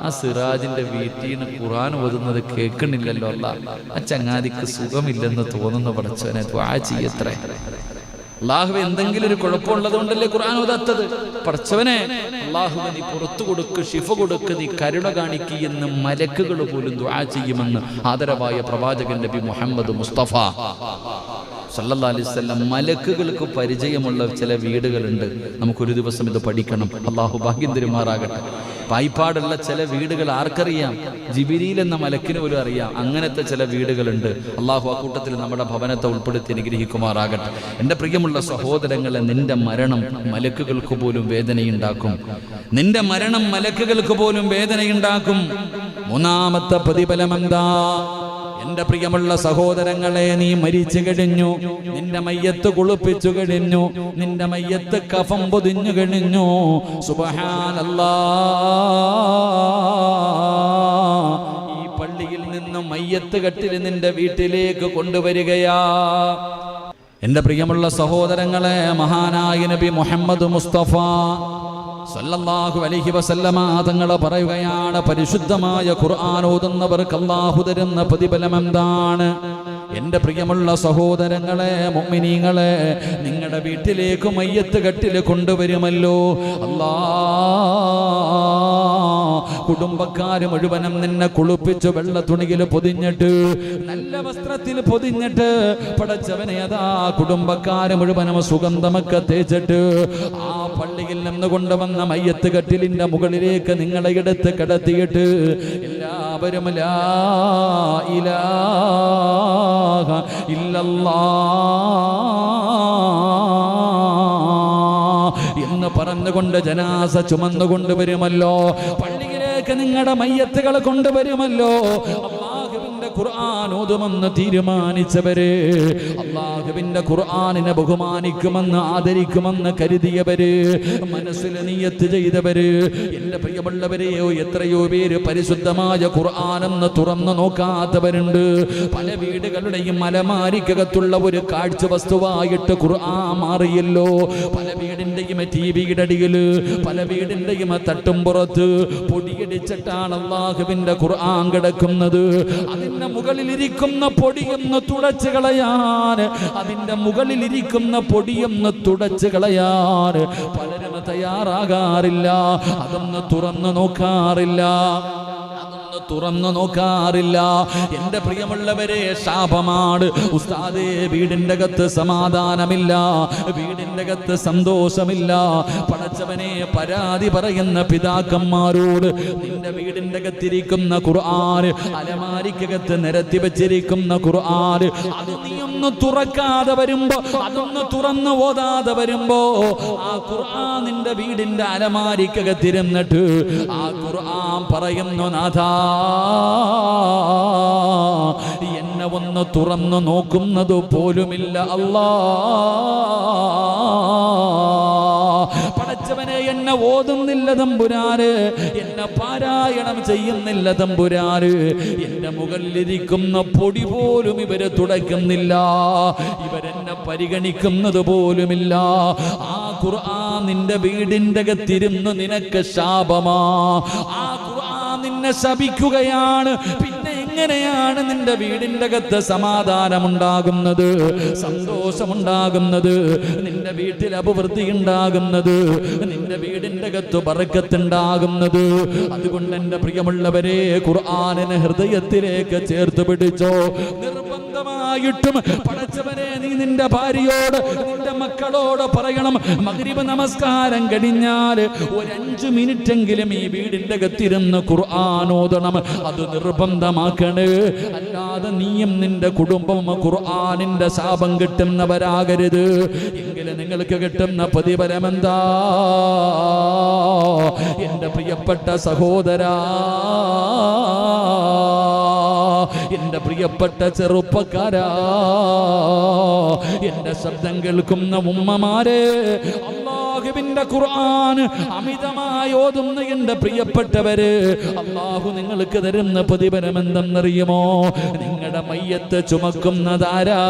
ആ സിറാജിന്റെ വീട്ടിൽ നിന്ന് ഖുർആൻ ഓതുന്നത് കേൾക്കണില്ലല്ലോ, അല്ലാ ആ ചങ്ങാതിക്ക് സുഖമില്ലെന്ന് തോന്നുന്ന പടച്ചവനെ ദുആ ചെയ്യത്രേ. അല്ലാഹുവേ, എന്തെങ്കിലും ഒരു കുഴപ്പമുള്ളത് കൊണ്ടല്ലേ ഖുർആൻ ഓതാത്തത്? പടച്ചവനെ, അല്ലാഹുവേ നീ പുറത്തു കൊടുക്ക്, ശിഫ കൊടുക്ക്, നീ കരുണ കാണിക്ക് എന്ന് മലക്കുകൾ പോലും ദുആ ചെയ്യുമെന്ന് ആദരവായ പ്രവാചകൻ നബി മുഹമ്മദ് മുസ്തഫ സല്ലല്ലാഹു അലൈഹി വസല്ലം. മലക്കുകൾക്ക് പരിചയമുള്ള ചില വീടുകളുണ്ട്. നമുക്കൊരു ദിവസം ഇത് പഠിക്കണം. അല്ലാഹു ഭാഗ്യം തരുമാറാകട്ടെ. പായിപ്പാടുള്ള ചില വീടുകൾ ആർക്കറിയാം? ജിബിരിയിൽ എന്ന മലക്കിന് പോലും അറിയാം. അങ്ങനത്തെ ചില വീടുകളുണ്ട്. അള്ളാഹു ആ കൂട്ടത്തിൽ നമ്മുടെ ഭവനത്തെ ഉൾപ്പെടുത്തി അനുഗ്രഹിക്കുമാറാകട്ടെ. എൻ്റെ പ്രിയമുള്ള സഹോദരങ്ങളെ, നിന്റെ മരണം മലക്കുകൾക്ക് പോലും വേദനയുണ്ടാക്കും. നിന്റെ മരണം മലക്കുകൾക്ക് പോലും വേദനയുണ്ടാക്കും. 3ാമത്തെ പ്രതിഫലം എന്താ? എന്റെ പ്രിയമുള്ള സഹോദരങ്ങളെ, നീ മരിച്ചു കഴിഞ്ഞു, നിന്റെ മയ്യത്ത് കുളിപ്പിച്ചു കഴിഞ്ഞു, നിന്റെ മയ്യത്ത് കഫം പൊതിഞ്ഞു കഴിഞ്ഞു. സുബ്ഹാനല്ലാഹ്, ഈ പള്ളിയിൽ നിന്നും മയ്യത്ത് കട്ടിൽ നിന്റെ വീട്ടിലേക്ക് കൊണ്ടുവരികയാ. എന്റെ പ്രിയമുള്ള സഹോദരങ്ങളെ, മഹാനായ നബി മുഹമ്മദ് മുസ്തഫ സല്ലല്ലാഹു അലൈഹി വസല്ലമ തങ്ങൾ പറയുകയാണ്, പരിശുദ്ധമായ ഖുർആൻ ഓതുന്നവർക്ക് അല്ലാഹു തരുന്ന പ്രതിഫലം എന്താണ്? എന്റെ പ്രിയമുള്ള സഹോദരങ്ങളെ, മുഅ്മിനീങ്ങളെ, നിങ്ങളുടെ വീട്ടിലേക്ക് മയ്യത്ത് കട്ടിൽ കൊണ്ടുവരുമല്ലോ. കുടുംബക്കാര് മുഴുവനും നിന്നെ കുളിപ്പിച്ചു വെള്ള തുണിയിൽ പൊതിഞ്ഞിട്ട്, നല്ല വസ്ത്രത്തിൽ പൊതിഞ്ഞിട്ട്, പടച്ചവനെ അതാ കുടുംബക്കാര് മുഴുവനും സുഗന്ധമൊക്കെ തേച്ചിട്ട് ആ പള്ളിയിൽ നിന്ന് കൊണ്ടുവന്ന മയ്യത്ത് കട്ടിലിന്റെ മുകളിലേക്ക് നിങ്ങളെ എടുത്ത് കിടത്തിയിട്ട് എല്ലാവരും ലാ ഇലാഹ ഇല്ലല്ലാഹ് എന്ന് പറഞ്ഞുകൊണ്ട് ജനാസ ചുമന്നുകൊണ്ട് വരുമല്ലോ. പള്ളിയിലേക്ക് നിങ്ങളുടെ മയ്യത്തുകൾ കൊണ്ടുവരുമല്ലോ. അല്ലാഹുവിന്റെ ഖുർആൻ ഓതുമെന്ന് തീരുമാനിച്ചവര്, അല്ലാഹുവിന്റെ ഖുർആനിനെ ബഹുമാനിക്കുമെന്ന് ആദരിക്കുമെന്ന് കരുതിയവര്, മനസ്സിൽ നിയ്യത്ത് ചെയ്തവര്, എന്റെ പ്രിയമുള്ളവരെയോ എത്രയോ പേര് പരിശുദ്ധമായ ഖുർആനെന്ന് തുറന്നു നോക്കാത്തവരുണ്ട്. പല വീടുകളുടെയും അലമാരിക്കകത്തുള്ള ഒരു കാഴ്ച വസ്തുവായിട്ട് ഖുർആൻ മാറിയല്ലോ. പല വീടിന്റെയും ടിവിയുടെ അടിയില്, പല വീടിന്റെയും തട്ടുംപുറത്ത് പൊടിയടിച്ചിട്ടാണ് അല്ലാഹുവിന്റെ ഖുർആൻ കിടക്കുന്നത്. അതിന്റെ മുകളിലിരിക്കുന്ന പൊടിയൊന്ന് തുടച്ചു കളയാൻ, അതിന്റെ മുകളിലിരിക്കുന്ന പൊടിയൊന്ന് തുടച്ചു കളയാൻ പലരും തയ്യാറാകാറില്ല. അതൊന്ന് തുറന്നു നോക്കാറില്ല. തുറന്നു നോക്കാറില്ല. എന്റെ പ്രിയമുള്ളവരെ, ശാപമാണ്. ഉസ്താദേ, വീടിന്റെ അകത്ത് സമാധാനമില്ല, വീടിന്റെ അകത്ത് സന്തോഷമില്ല. പടച്ചവനെ, പരാതി പറയുന്ന പിതാക്കന്മാരോട്, നിന്റെ വീടിന്റെ അകത്തിരിക്കുന്ന ഖുർആൻ, അലമാരിക്കകത്ത് നിരത്തി വെച്ചിരിക്കുന്ന ഖുർആൻ, അത് നീ ഒന്ന് തുറക്കാതെ വരുമ്പോ, അതൊന്ന് തുറന്ന് ഓതാതെ വരുമ്പോ, ആ ഖുർആൻ നിന്റെ വീടിന്റെ അലമാരിക്കകത്തിരുന്നിട്ട് ആ ഖുർആൻ പറയുന്നു, നാഥാ, എന്നെ ഒന്ന് തുറന്നു നോക്കുന്നത് പോലുമില്ല അല്ലാ. പടച്ചവനെ, എന്നെ ഓതുന്നില്ല തമ്പുരാന്, എന്നെ പാരായണം ചെയ്യുന്നില്ല തമ്പുരാന്, എന്റെ മുകളിലിരിക്കുന്ന പൊടി പോലും ഇവര് തുടയ്ക്കുന്നില്ല, ഇവരെന്നെ പരിഗണിക്കുന്നത് പോലുമില്ല. ആ ഖുർആൻ നിന്റെ വീടിന്റെ അകത്തിരുന്ന് നിനക്ക് ശാപമാ. ആ ഖുർആൻ നിന്നെ ശപിക്കുകയാണ്. പിന്നെ എങ്ങനെയാണ് നിന്റെ വീടിന്റെ അകത്ത് സമാധാനമുണ്ടാകുന്നത്, സന്തോഷമുണ്ടാകുന്നത്, നിന്റെ വീട്ടിൽ അഭിവൃദ്ധി ഉണ്ടാകുന്നത്, നിന്റെ വീടിന്റെ അകത്ത് ബറക്കത്തുണ്ടാകുന്നത്? അതുകൊണ്ട് എന്റെ പ്രിയമുള്ളവരെ, ഖുർആനിനെ ഹൃദയത്തിലേക്ക് ചേർത്ത് പിടിച്ചോ. നിർബന്ധമായിട്ടും പടച്ചവനെ, നീ നിന്റെ ഭാര്യയോട്, നിന്റെ മക്കളോട് പറയണം, മഗ്രിബ് നമസ്കാരം കഴിഞ്ഞാൽ ഒരു 5 മിനിറ്റെങ്കിലും ഈ വീടിന്റെ അകത്തിരുന്ന് ഖുർആൻ ഓതണം. അത് നിർബന്ധമാക്കണേ. അല്ലാതെ നീയും നിന്റെ കുടുംബം ഖുർആനിന്റെ ശാപം കിട്ടുന്നവരാകരുത്. എങ്കിലും നിങ്ങൾക്ക് കിട്ടുന്ന പ്രതിഫലം എന്താ? എന്റെ പ്രിയപ്പെട്ട സഹോദരാ, എന്റെ പ്രിയപ്പെട്ട ചെറുപ്പക്കാരാ, എന്റെ ശബ്ദം കേൾക്കുന്ന ഉമ്മമാരെ, അല്ലാഹുവിന്റെ ഖുർആൻ അമിതമായി ഓതുന്ന എന്റെ പ്രിയപ്പെട്ടവര്, അല്ലാഹു നിങ്ങൾക്ക് തരുന്ന പ്രതിഫലം എന്തെന്നറിയുമോ? നിങ്ങളുടെ മയ്യത്ത് ചുമക്കുന്നതാരാ?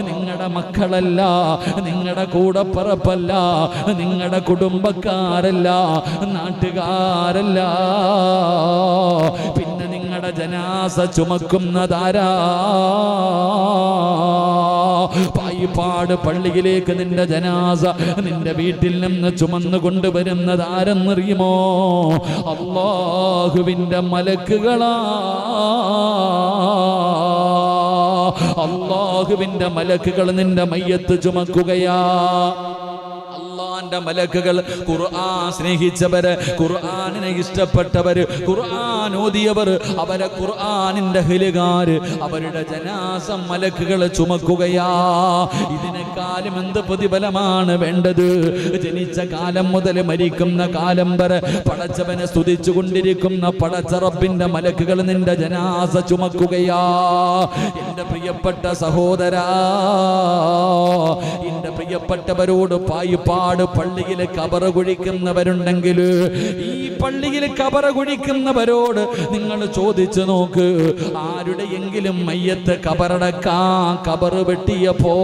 നിങ്ങളുടെ മക്കളല്ല, നിങ്ങളുടെ കൂടപ്പറപ്പല്ല, നിങ്ങളുടെ കുടുംബക്കാരല്ല, നാട്ടുകാരല്ല. പിന്നെ നിങ്ങളുടെ ജനാസ ചുമക്കുന്നതാരാ? പായിപ്പാട് പള്ളിയിലേക്ക് നിന്റെ ജനാസ നിന്റെ വീട്ടിൽ നിന്ന് ചുമന്നു കൊണ്ടുവരുന്നതാരെന്നറിയുമോ? അല്ലാഹുവിന്റെ മലക്കുകളാ. അല്ലാഹുവിന്റെ മലക്കുകൾ നിന്റെ മയ്യത്ത് ചുമക്കുകയാ. മലക്കുകൾ, ഖുർആൻ സ്നേഹിച്ചവര്, ഖുർആനിനെ ഇഷ്ടപ്പെട്ടവര്, ഖുർആൻ ഓതിയവർ, അവരെ ഖുർആനിന്റെ അഹ്ലുകാര്, അവരുടെ ജനാസ മലക്കുകൾ ചുമക്കുകയാ. ഇതിനേക്കാളും എന്ത് പ്രതിഫലമാണ് വേണ്ടത്? ജനിച്ച കാലം മുതൽ മരിക്കുന്ന കാലം വരെ പടച്ചവനെ സ്തുതിച്ചു കൊണ്ടിരിക്കുന്ന പടച്ച റബ്ബിന്റെ മലക്കുകൾ നിന്റെ ജനാസ ചുമക്കുകയാ. എന്റെ പ്രിയപ്പെട്ട സഹോദരാ, എന്റെ പ്രിയപ്പെട്ടവരോട്, പായിപ്പാട് പള്ളിയിൽ കബറ കുഴിക്കുന്നവരുണ്ടെങ്കിൽ, ഈ പള്ളിയിൽ കബറ കുഴിക്കുന്നവരോട് നിങ്ങൾ ചോദിച്ചു നോക്ക്, ആരുടെയെങ്കിലും മയ്യത്ത് കബറടക്കാൻ കബറ് വെട്ടിയപ്പോ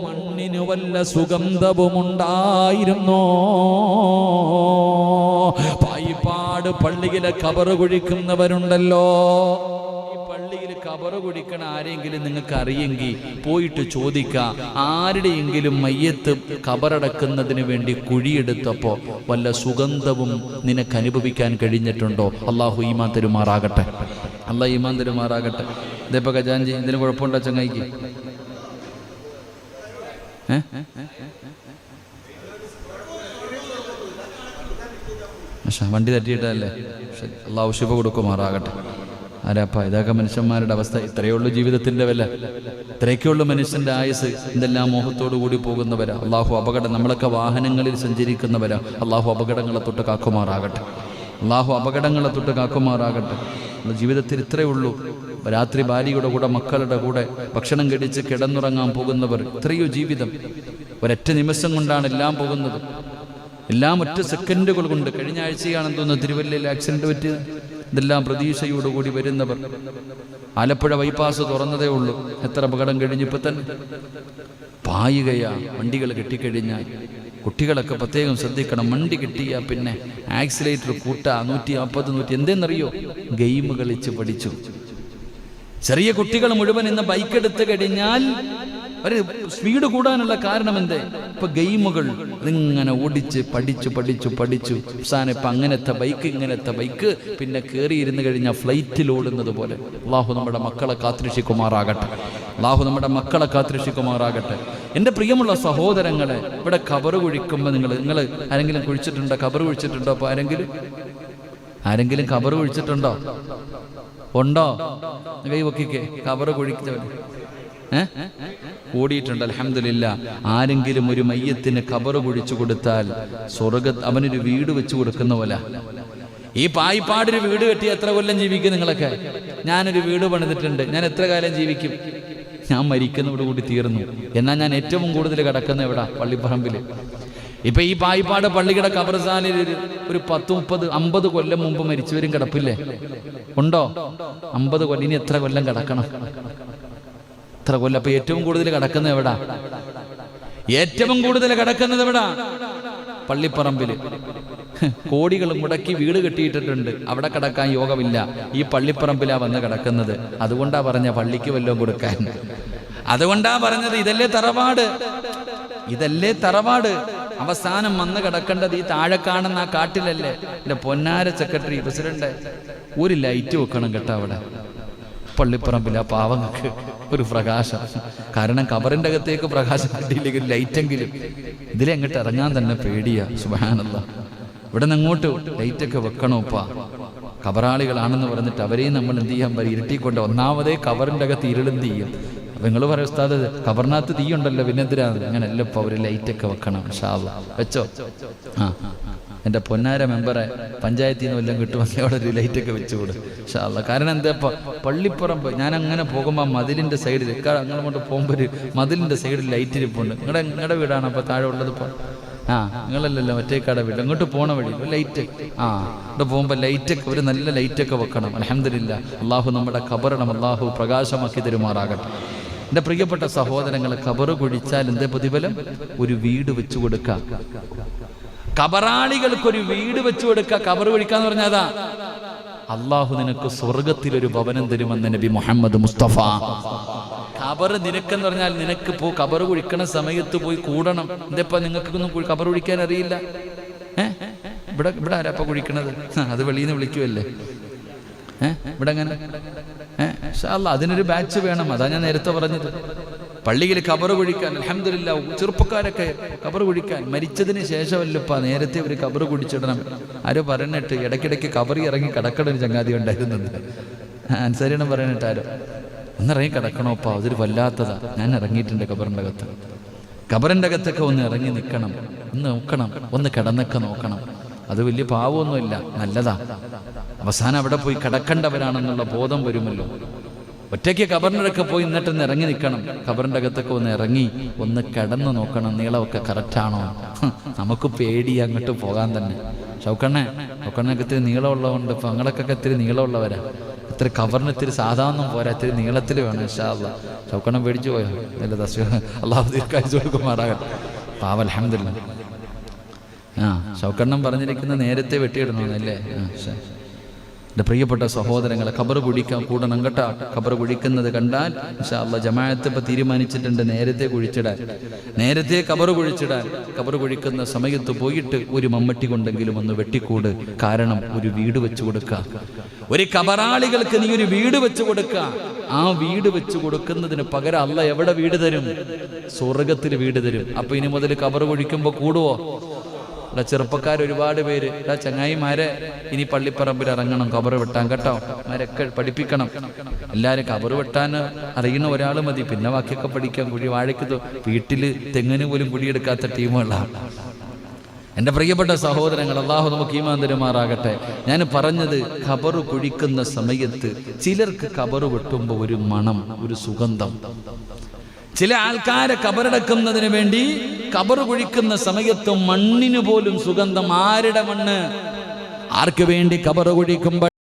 മണ്ണിന് വല്ല സുഗന്ധവുമുണ്ടായിരുന്നോ? പായിപ്പാട് പള്ളിയിലെ കബറ് കുഴിക്കുന്നവരുണ്ടല്ലോ, പള്ളിയിൽ കബറ് കുടിക്കണ ആരെങ്കിലും നിങ്ങൾക്ക് അറിയെങ്കിൽ പോയിട്ട് ചോദിക്കാം, ആരുടെയെങ്കിലും മയ്യത്ത് കബറടക്കുന്നതിന് വേണ്ടി കുഴിയെടുത്തപ്പോ വല്ല സുഗന്ധവും നിനക്ക് അനുഭവിക്കാൻ കഴിഞ്ഞിട്ടുണ്ടോ? അള്ളാഹു ഈമാൻ തരുമാറാകട്ടെ, അള്ളാഹ് ഈമാൻ തരുമാറാകട്ടെ. ഇതേപ്പോ ഖജാൻജി, ഇതിന് കുഴപ്പമുണ്ടോ ചങ്ങായിക്ക്? വണ്ടി തട്ടിയിട്ടല്ലേ? ശരി, അള്ളാഹു ശുഭ കൊടുക്കുമാറാകട്ടെ. ആരാപ്പാ ഇതൊക്കെ മനുഷ്യന്മാരുടെ അവസ്ഥ? ഇത്രയേ ഉള്ളൂ ജീവിതത്തിന്റെ വില, ഇത്രയൊക്കെ ഉള്ളൂ മനുഷ്യന്റെ ആയുസ്. എന്തെല്ലാം മോഹത്തോടു കൂടി പോകുന്നവരാ. അള്ളാഹു അപകടം, നമ്മളൊക്കെ വാഹനങ്ങളിൽ സഞ്ചരിക്കുന്നവരാ. അള്ളാഹു അപകടങ്ങളെ തൊട്ട് കാക്കുമാറാകട്ടെ, അള്ളാഹു അപകടങ്ങളെ തൊട്ട് കാക്കുമാറാകട്ടെ. ജീവിതത്തിൽ ഇത്രയേ ഉള്ളൂ. രാത്രി ഭാര്യയുടെ കൂടെ, മക്കളുടെ കൂടെ ഭക്ഷണം കഴിച്ച് കിടന്നുറങ്ങാൻ പോകുന്നവർ, ഇത്രയോ ജീവിതം. ഒരൊറ്റ നിമിഷം കൊണ്ടാണ് എല്ലാം പോകുന്നത്, എല്ലാം ഒറ്റ സെക്കൻഡുകൾ കൊണ്ട്. കഴിഞ്ഞ ആഴ്ചയാണെന്ന് തോന്നുന്നു തിരുവല്ലയിൽ ആക്സിഡന്റ് പറ്റിയത്. ഇതെല്ലാം പ്രതീക്ഷയോടുകൂടി വരുന്നവർ. ആലപ്പുഴ ബൈപ്പാസ് തുറന്നതേ ഉള്ളൂ, എത്ര അപകടം കഴിഞ്ഞിപ്പോൾ തന്നെ പായുകയാ. വണ്ടികൾ കെട്ടിക്കഴിഞ്ഞാൽ കുട്ടികളൊക്കെ പ്രത്യേകം ശ്രദ്ധിക്കണം. വണ്ടി കിട്ടിയാൽ പിന്നെ ആക്സിലേറ്റർ കൂട്ടാ 150 100. എന്തെന്നറിയോ? ഗെയിം കളിച്ച് പഠിച്ചു. ചെറിയ കുട്ടികൾ മുഴുവൻ ഇന്ന് ബൈക്ക് എടുത്ത് കഴിഞ്ഞാൽ ഒരു സ്പീഡ് കൂടാനുള്ള കാരണം എന്തേ? ഇപ്പൊ ഗെയിമുകൾ ഇതിങ്ങനെ ഓടിച്ച് പഠിച്ചു അവസാനം ഇപ്പൊ അങ്ങനത്തെ ബൈക്ക് ഇങ്ങനത്തെ ബൈക്ക്, പിന്നെ കയറിയിരുന്ന് കഴിഞ്ഞാൽ ഫ്ലൈറ്റിൽ ഓടുന്നത് പോലെ. അള്ളാഹു നമ്മുടെ മക്കളെ കാത്തുരക്ഷിക്കുമാറാകട്ടെ. അള്ളാഹു നമ്മുടെ മക്കളെ കാത്തുരക്ഷിക്കുമാറാകട്ടെ. എൻ്റെ പ്രിയമുള്ള സഹോദരങ്ങളെ, ഇവിടെ ഖബറ് കുഴിക്കുമ്പോൾ നിങ്ങൾ ആരെങ്കിലും കുഴിച്ചിട്ടുണ്ടോ? ഖബറ് കുഴിച്ചിട്ടുണ്ടോ? അപ്പോൾ ആരെങ്കിലും ഖബറ് കുഴിച്ചിട്ടുണ്ടോ? ഉണ്ടോ? കൈ പൊക്കിക്കേ. ഖബറ് കുഴിച്ചവൻ കൂടിയിട്ടുണ്ട്. അൽഹംദുലില്ലാ. ആരെങ്കിലും ഒരു മയ്യത്തിന് ഖബറ് കുഴിച്ചു കൊടുത്താൽ അവനൊരു വീട് വെച്ചു കൊടുക്കുന്ന പോലെ. ഈ പായിപ്പാടൊരു വീട് കെട്ടി എത്ര കൊല്ലം ജീവിക്കും നിങ്ങളൊക്കെ? ഞാനൊരു വീട് പണിതിട്ടുണ്ട്, ഞാൻ എത്ര കാലം ജീവിക്കും? ഞാൻ മരിക്കുന്നതോടുകൂടി തീർന്നു. എന്നാൽ ഞാൻ ഏറ്റവും കൂടുതൽ കിടക്കുന്ന എവിടാ? പള്ളിപ്പറമ്പിൽ. ഇപ്പൊ ഈ പായിപ്പാട് പള്ളിയുടെ ഖബർസ്ഥാനിൽ ഒരു 10-30-50 കൊല്ലം മുമ്പ് മരിച്ചവരും കിടപ്പില്ലേ? ഉണ്ടോ? 50 കൊല്ലം. ഇനി എത്ര കൊല്ലം കിടക്കണം? എത്ര കൊല്ലം? അപ്പൊ ഏറ്റവും കൂടുതൽ കിടക്കുന്നത് എവിടാ? ഏറ്റവും കൂടുതൽ കിടക്കുന്നത് എവിടാ? പള്ളിപ്പറമ്പിൽ. കോടികൾ മുടക്കി വീട് കെട്ടിയിട്ടിട്ടുണ്ട്, അവിടെ കിടക്കാൻ യോഗമില്ല. ഈ പള്ളിപ്പറമ്പിലാ വന്ന് കിടക്കുന്നത്. അതുകൊണ്ടാ പറഞ്ഞ പള്ളിക്ക് വല്ലതും കൊടുക്കാൻ. അതുകൊണ്ടാ പറഞ്ഞത് ഇതല്ലേ തറവാട്. അവസാനം വന്ന് കിടക്കേണ്ടത് ഈ താഴെ കാണുന്ന ആ കാട്ടിലല്ലേ? എൻ്റെ പൊന്നാര സെക്രട്ടറി പ്രസിഡന്റ്, ഒരു ലൈറ്റ് വെക്കണം കേട്ടോ അവിടെ പള്ളിപ്പറമ്പിൽ. ആ പാവങ്ങൾക്ക് ഒരു പ്രകാശം. കാരണം ഖബറിൻ്റെ അകത്തേക്ക് പ്രകാശം കിട്ടിയില്ലെങ്കിൽ ലൈറ്റെങ്കിലും. ഇതിലെങ്ങോട്ട് ഇറങ്ങാൻ തന്നെ പേടിയാ. സുബ്ഹാനല്ലാഹ്. ഇവിടെ നിന്ന് അങ്ങോട്ട് ലൈറ്റൊക്കെ വെക്കണോപ്പാ. ഖബറാളികളാണെന്ന് പറഞ്ഞിട്ട് അവരെയും നമ്മൾ എന്ത് ചെയ്യാൻ പറയും? ഇരുട്ടിക്കൊണ്ട്. ഒന്നാമതേ ഖബറിൻ്റെ അകത്ത് ഇരുളെന്ത് ചെയ്യും? അപ്പം നിങ്ങൾ പറയും ഉസ്താദ് ഖബറിനകത്ത് തീയുണ്ടല്ലോ, പിന്നെന്തിനാണ്? അങ്ങനെയല്ല. ഇപ്പോൾ അവർ ലൈറ്റൊക്കെ വെക്കണം. ഇൻഷാ അല്ലാഹ് വെച്ചോ. എൻ്റെ പൊന്നാര മെമ്പറെ പഞ്ചായത്തിൽ നിന്ന് വല്ലതും കിട്ടുമെങ്കിൽ അവിടെ ഒരു ലൈറ്റൊക്കെ വെച്ചുകൂടും ഇൻഷാ അല്ലാഹ്. കാരണം എന്താ, ഇപ്പോൾ പള്ളിപ്പറമ്പ് ഞാൻ അങ്ങനെ പോകുമ്പോൾ മതിലിൻ്റെ സൈഡിൽ അങ്ങനെ കൊണ്ട് പോകുമ്പോൾ ഒരു മതിലിൻ്റെ സൈഡിൽ ലൈറ്റ് ഇരിപ്പുണ്ട്. നിങ്ങളുടെ വീടാണ് അപ്പോൾ താഴെ ഉള്ളത്? ഇപ്പോൾ നിങ്ങളല്ലല്ലോ മറ്റേക്കാടെ വീട്. അങ്ങോട്ട് പോണ വഴി ലൈറ്റ്. ഇവിടെ പോകുമ്പോൾ ലൈറ്റൊക്കെ, ഒരു നല്ല ലൈറ്റൊക്കെ വെക്കണം. അൽഹംദുലില്ലാ. അള്ളാഹു നമ്മുടെ ഖബറിടം അള്ളാഹു പ്രകാശമാക്കി തരുമാറാകട്ടെ. എൻ്റെ പ്രിയപ്പെട്ട സഹോദരങ്ങളെ, ഖബറ് കുഴിച്ചാൽ എന്തേ പ്രതിഫലം? ഒരു വീട് വെച്ചു കൊടുക്കുക. ഖബറാളികൾക്കൊരു വീട് വെച്ചു കൊടുക്കുക. ഖബറ് കുഴിക്കാന്ന് പറഞ്ഞാൽ അതാ, അള്ളാഹു നിനക്ക് സ്വർഗത്തിലൊരു ഭവനം തരുമെന്ന് നബി മുഹമ്മദ് മുസ്തഫ. ഖബറ് നിനക്കെന്ന് പറഞ്ഞാൽ നിനക്ക് ഖബറ് കുഴിക്കണ സമയത്ത് പോയി കൂടണം. എന്താ നിങ്ങൾക്കൊന്നും ഖബറ് കുഴിക്കാൻ അറിയില്ല? ഇവിടെ ആരാപ്പ കുഴിക്കണത്? അത് വെളിയിൽ നിന്ന് വിളിക്കുമല്ലേ? ഇവിടെ അങ്ങനെ ഇൻഷാ അല്ലാഹ് അതിനൊരു ബാച്ച് വേണം. അതാ ഞാൻ നേരത്തെ പറഞ്ഞത്. പള്ളിയിൽ ഖബറ് കുഴിക്കാൻ അൽഹംദുലില്ലാ ചെറുപ്പക്കാരൊക്കെ ഖബറ് കുഴിക്കാൻ മരിച്ചതിന് ശേഷമല്ലപ്പാ, നേരത്തെ ഒരു ഖബറ് കുഴിച്ചിടണം. ആരോ പറഞ്ഞിട്ട് ഇടയ്ക്കിടയ്ക്ക് ഖബറി ഇറങ്ങി കിടക്കണ ഒരു ചങ്ങാതി ഉണ്ടായിരുന്നുണ്ട്. അനുസരണം പറയാനിട്ട് ആരോ ഒന്നിറങ്ങി കിടക്കണോപ്പാ, അതൊരു വല്ലാത്തതാ. ഞാൻ ഇറങ്ങിയിട്ടുണ്ട് ഖബറിൻ്റെ അകത്തൊക്കെ ഒന്ന് ഇറങ്ങി നിൽക്കണം, ഒന്ന് നോക്കണം, ഒന്ന് കിടന്നൊക്കെ നോക്കണം. അത് വലിയ പാവമൊന്നുമില്ല, നല്ലതാ. അവസാനം അവിടെ പോയി കിടക്കേണ്ടവരാണെന്നുള്ള ബോധം വരുമല്ലോ. ഒറ്റയ്ക്ക് ഖബറിനൊക്കെ പോയി എന്നിട്ടൊന്ന് ഇറങ്ങി നിൽക്കണം. ഖബറിൻ്റെ അകത്തൊക്കെ ഒന്ന് ഇറങ്ങി ഒന്ന് കിടന്ന് നോക്കണം, നീളമൊക്കെ കറക്റ്റാണോ. നമുക്ക് പേടി അങ്ങോട്ട് പോകാൻ തന്നെ. ഷൗക്കണ്ണൊക്കെ ഇത്തിരി നീളമുള്ളതുകൊണ്ട് ഇപ്പം ഞങ്ങളൊക്കെ ഇത്തിരി നീളമുള്ളവരാ. ഇത്തിരി ഖബറിന് ഇത്തിരി സാധാരണ പോരാ, ഇത്തിരി നീളത്തിൽ വേണം ഇൻഷാ അല്ലാഹ്. ഷൗക്കണ്ണം പേടിച്ചു പോയോ? നല്ല തസ്ബീഹ് അല്ലാഹു ദീർഘായുസ്സ് കൊടുക്കുമാറാകട്ടെ. പാവം അൽഹംദുലില്ലാ. ഷൗക്കണ്ണം പറഞ്ഞിരിക്കുന്ന നേരത്തെ വെട്ടിയിടണമെന്നല്ലേ? എൻ്റെ പ്രിയപ്പെട്ട സഹോദരങ്ങളെ, ഖബറ് കുഴിക്കാൻ കൂടണം കേട്ടോ. ഖബറ് കുഴിക്കുന്നത് കണ്ടാൽ ഇൻഷാ അല്ലാഹ് ജമാഅത്ത് ഇപ്പം തീരുമാനിച്ചിട്ടുണ്ട് നേരത്തെ കുഴിച്ചിടാൻ, നേരത്തെ ഖബറ് കുഴിച്ചിടാൻ. ഖബറ് കുഴിക്കുന്ന സമയത്ത് പോയിട്ട് ഒരു മമ്മട്ടി കൊണ്ടെങ്കിലും ഒന്ന് വെട്ടിക്കൂട്. കാരണം ഒരു വീട് വെച്ചു കൊടുക്കുക. ഒരു ഖബറാളികൾക്ക് നീ ഒരു വീട് വെച്ചു കൊടുക്കുക. ആ വീട് വെച്ചു കൊടുക്കുന്നതിന് പകരം അല്ലാഹ് എവിടെ വീട് തരും? സ്വർഗത്തിൽ വീട് തരും. അപ്പൊ ഇനി മുതൽ ഖബറ് കുഴിക്കുമ്പോൾ കൂടുവോ? ഇവിടെ ചെറുപ്പക്കാർ ഒരുപാട് പേര്, ചങ്ങായിമാരെ ഇനി പള്ളിപ്പറമ്പിൽ ഇറങ്ങണം, ഖബറ് വെട്ടാൻ കേട്ടോ. മാരൊക്കെ പഠിപ്പിക്കണം. എല്ലാവരും ഖബറ് വെട്ടാൻ അറിയുന്ന ഒരാൾ മതി, പിന്നെ ബാക്കിയൊക്കെ പഠിക്കാൻ. വാഴയ്ക്ക് വീട്ടിൽ തെങ്ങിന് പോലും കുഴിയെടുക്കാത്ത ടീമുകളാണ്. എൻ്റെ പ്രിയപ്പെട്ട സഹോദരങ്ങൾ, അള്ളാഹു നമുക്ക് ഈമാൻ തരുമാറാകട്ടെ. ഞാൻ പറഞ്ഞത്, ഖബറ് കുഴിക്കുന്ന സമയത്ത് ചിലർക്ക് ഖബറ് വെട്ടുമ്പോൾ ഒരു മണം, ഒരു സുഗന്ധം. ചില ആൾക്കാരെ ഖബറടക്കുന്നതിന് വേണ്ടി ഖബറ് കുഴിക്കുന്ന സമയത്ത് മണ്ണിന് പോലും സുഗന്ധം. ആരുടെ മണ്ണ്? ആർക്ക് വേണ്ടി ഖബറ് കുഴിക്കുമ്പോൾ